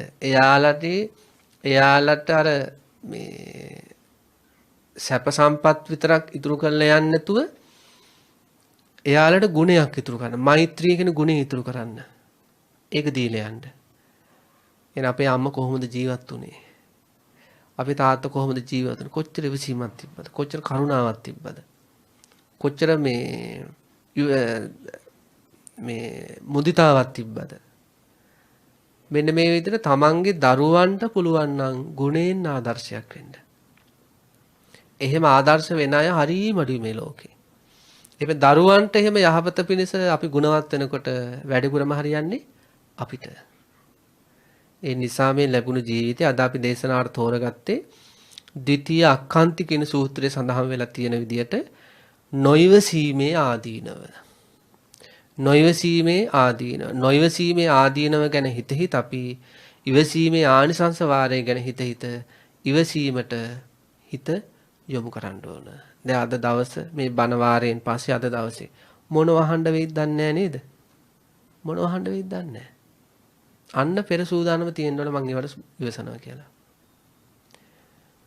එයාලට අර මේ සැප සම්පත් විතරක් ඉතුරු කරලා යන්නේ නැතුව එයාලට ගුණයක් ඉතුරු කරන්න. මෛත්‍රිය කියන ගුණය ඉතුරු කරන්න. ඒක දීලා යන්න. එහෙනම් අපේ අම්මා කොහොමද ජීවත් වුනේ? අපේ තාත්තා කොහොමද ජීවත් වුනේ? කොච්චර විසීමක් තිබ්බද? කොච්චර කරුණාවක් තිබ්බද? කොච්චර මේ මුදිතාවක් තිබ්බද? මෙන්න මේ විදිහට තමන්ගේ දරුවන්ට පුළුවන් නම් ගුණෙන් ආදර්ශයක් වෙන්න. එහෙම ආදර්ශ වෙන අය හරිම අඩුයි මේ ලෝකේ. එහෙම දරුවන්ට එහෙම යහපත පිණිස අපි ගුණවත් වෙනකොට වැඩිපුරම හරියන්නේ අපිට. ඒ නිසා මේ ලැබුණු ජීවිතය අද අපි දේශනාවට තෝරගත්තේ ද්විතීය අක්ඛන්ති කියන සූත්‍රයේ සඳහන් වෙලා තියෙන විදිහට නොයවසීමේ ආදීනව. නොයවසීමේ ආදීනව ගැන හිත අපි ඉවසීමේ ආනිසංස වාරය ගැන හිත ඉවසීමට හිත යොමු කරන්න ඕන. දැන් අද දවස මේ බණ වාරයෙන් පස්සේ අද දවසේ මොනව අහන්න වෙයිද දන්නේ නේද? මොනව අහන්න වෙයිද දන්නේ අන්න පෙර සූදානම තියෙනවනේ මං ඒවට ඉවසනවා කියලා.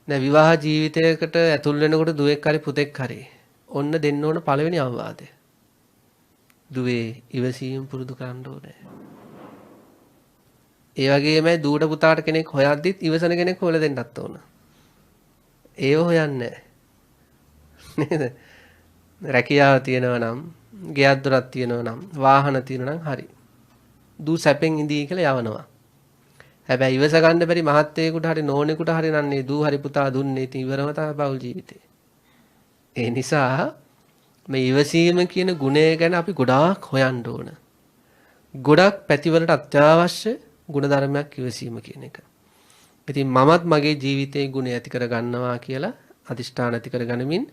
දැන් විවාහ ජීවිතයකට ඇතුල් වෙනකොට දුවෙක් හරි පුතෙක් හරි ඔන්න දෙන්න ඕන පළවෙනි අවවාදය. දුවේ ඉවසීම පුරුදු කරන්න ඕනේ. ඒ වගේමයි දූට පුතාට කෙනෙක් හොයද්දිත් ඉවසන කෙනෙක් හොයලා දෙන්නත් ඕන. ඒව හොයන්නේ නේද? රැකියාව තියෙනවා නම්, ගෙයක් දොරක් තියෙනවා නම්, වාහන තියෙනවා නම් හරි. දූ සැපෙන් ඉඳී කියලා යවනවා. හැබැයි ඉවස ගන්න බැරි මහත්තයෙකුට හරි නෝනෙකුට හරි නන්නේ දූ හරි පුතා දුන්නේ ඉතින් ඉවරම තමයි පෞල් ජීවිතේ. ඒ නිසා මේ ඉවසීම කියන ගුණය ගැන අපි ගොඩාක් හොයන්න ඕන. ගොඩක් පැතිවලට අත්‍යවශ්‍ය ගුණධර්මයක් ඉවසීම කියන එක. ඉතින් මමත් මගේ ජීවිතයේ ගුණය ඇති කර ගන්නවා කියලා අදිෂ්ඨාන ඇති කර ගනිමින්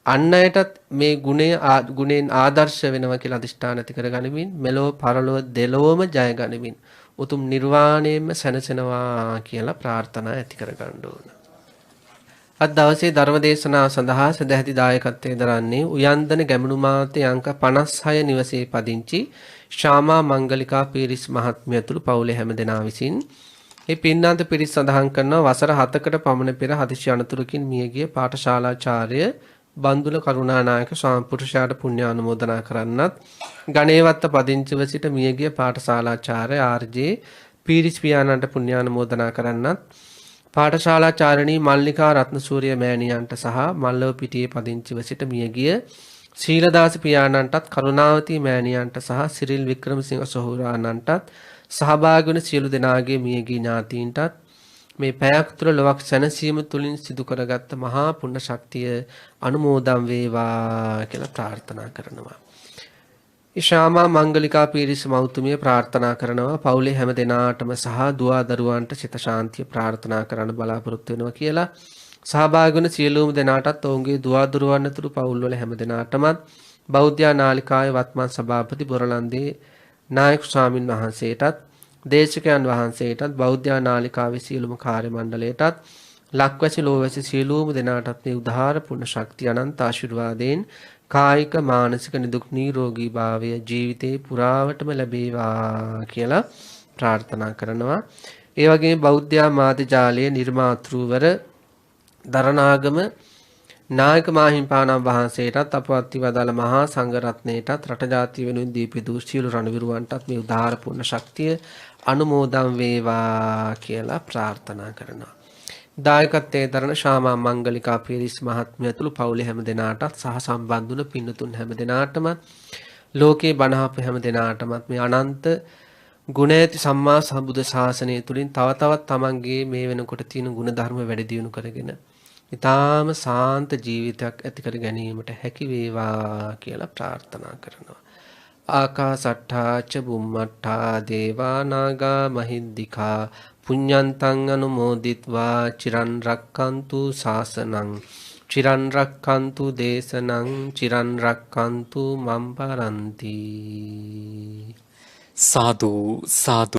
අන් අයටත් මේ ගුණෙන් ආදර්ශ වෙනවා කියලා අදිෂ්ඨාන ඇති කර ගනිමින් මෙලොව පරලොව දෙලොවම ජය ගනිමින් උතුම් නිර්වාණයෙන්ම සැනසෙනවා කියලා ප්‍රාර්ථනා ඇති කර ගන්න ඕන. අද දවසේ ධර්ම දේශනාව සඳහා සදැහැති දායකත්වයෙන් දරන්නේ උයන්දන ගැමුණු මාතේ අංක 56 නිවසේ පදිංචි ශාමා මංගලිකා පීරිස් මහත්මිය ඇතුළු පවුලේ හැමදෙනා විසින් මේ පින්නාන්ත පිරිස් සඳහන් කරනවා වසර 7කට පමණ පෙර හදිසි අනතුරකින් මියගිය පාඨශාලාචාර්ය බන්දුල කරුණානායක ස්වාමිපුරුෂයාට පුණ්‍යානුමෝදනා කරන්නත් ගණේවත්ත පදිංචිව සිට මියගිය පාඨශාලාචාර්ය ආර්.ජේ. පීරිස් පියාණන්ට පුණ්‍යානුමෝදනා කරන්නත් පාඨශාලාචාර්යණී මල්ලිකා රත්නසූරිය මෑණියන්ට සහ මල්ලව පිටියේ පදිංචිව සිට මියගිය ශීලදාස පියාණන්ටත් කරුණාවතී මෑණියන්ට සහ සිරිල් වික්‍රමසිංහ සොහොයුරාණන්ටත් සහභාගී වන සියලු දෙනාගේ මියගිය ඥාතීන්ටත් මේ පැයක් තුළ ලොවක් සැනසීම තුලින් සිදු කරගත්ත මහා පුණ්‍ය ශක්තිය අනුමෝදන් වේවා කියලා ප්‍රාර්ථනා කරනවා. ඊශාමා මංගලිකා පීරිස් මෞතුමිය ප්‍රාර්ථනා කරනවා පවුලේ හැම දෙනාටම සහ දුවා දරුවන්ට සිත ශාන්තිය ප්‍රාර්ථනා කරන්න බලාපොරොත්තු වෙනවා කියලා සහභාගී වන සියලුම දෙනාටත් ඔවුන්ගේ දුවා දරුවන් ඇතුළු පවුල්වල හැම දෙනාටමත් බෞද්ධ නාලිකාවේ වත්මන් සභාපති බොරලන්දේ නායක ස්වාමින් වහන්සේටත් දේශකයන් වහන්සේටත් බෞද්ධ නාලිකාවේ සියලුම කාර්ය මණ්ඩලයටත් ලක්වැසි ලෝවැසි සියලුම දෙනාටත් මේ උදාාර පුණ්‍ය ශක්තිය අනන්ත ආශිර්වාදයෙන් කායික මානසික නිදුක් නිරෝගී භාවය ජීවිතේ පුරාවටම ලැබේවා කියලා ප්‍රාර්ථනා කරනවා. ඒ වගේම බෞද්ධ මාධ්‍ය ජාලයේ නිර්මාතෘවර දරණාගම නායක මාහිම්පාණන් වහන්සේටත් අපවත් වදාළ මහා සංඝ රත්නයටත් රට ජාතිය වෙනුවෙන් දීපිදූ සියලු රණවිරුවන්ටත් මේ උදාාර පුණ්‍ය ශක්තිය අනුමෝදන් වේවා කියලා ප්‍රාර්ථනා කරනවා. දායකත්වයේ දරන ශාමා මංගලිකා පීරිස් මහත්මිය ඇතුළු පවුලේ හැම දෙනාටත් සහ සම්බන්ධ වුණ පින්නතුන් හැම දෙනාටම ලෝකේ බණහප හැම දෙනාටමත් මේ අනන්ත ගුණ ඇති සම්මා සම්බුද්ධ ශාසනය තුලින් තව තවත් තමන්ගේ මේ වෙනකොට තියෙන ගුණ ධර්ම වැඩි දියුණු කරගෙන ඊටාම සාන්ත ජීවිතයක් ඇති කර ගැනීමට හැකි වේවා කියලා ප්‍රාර්ථනා කරනවා. ආකාසට්ඨා ච බුම්මට්ඨා දේවා නාග මහිද්దికා පුඤ්ඤන්තං අනුමෝදිත්වා චිරන් රක්칸තු ශාසනං චිරන් රක්칸තු දේශනං චිරන් රක්칸තු මම් පරන්ති. සාදු සාදු.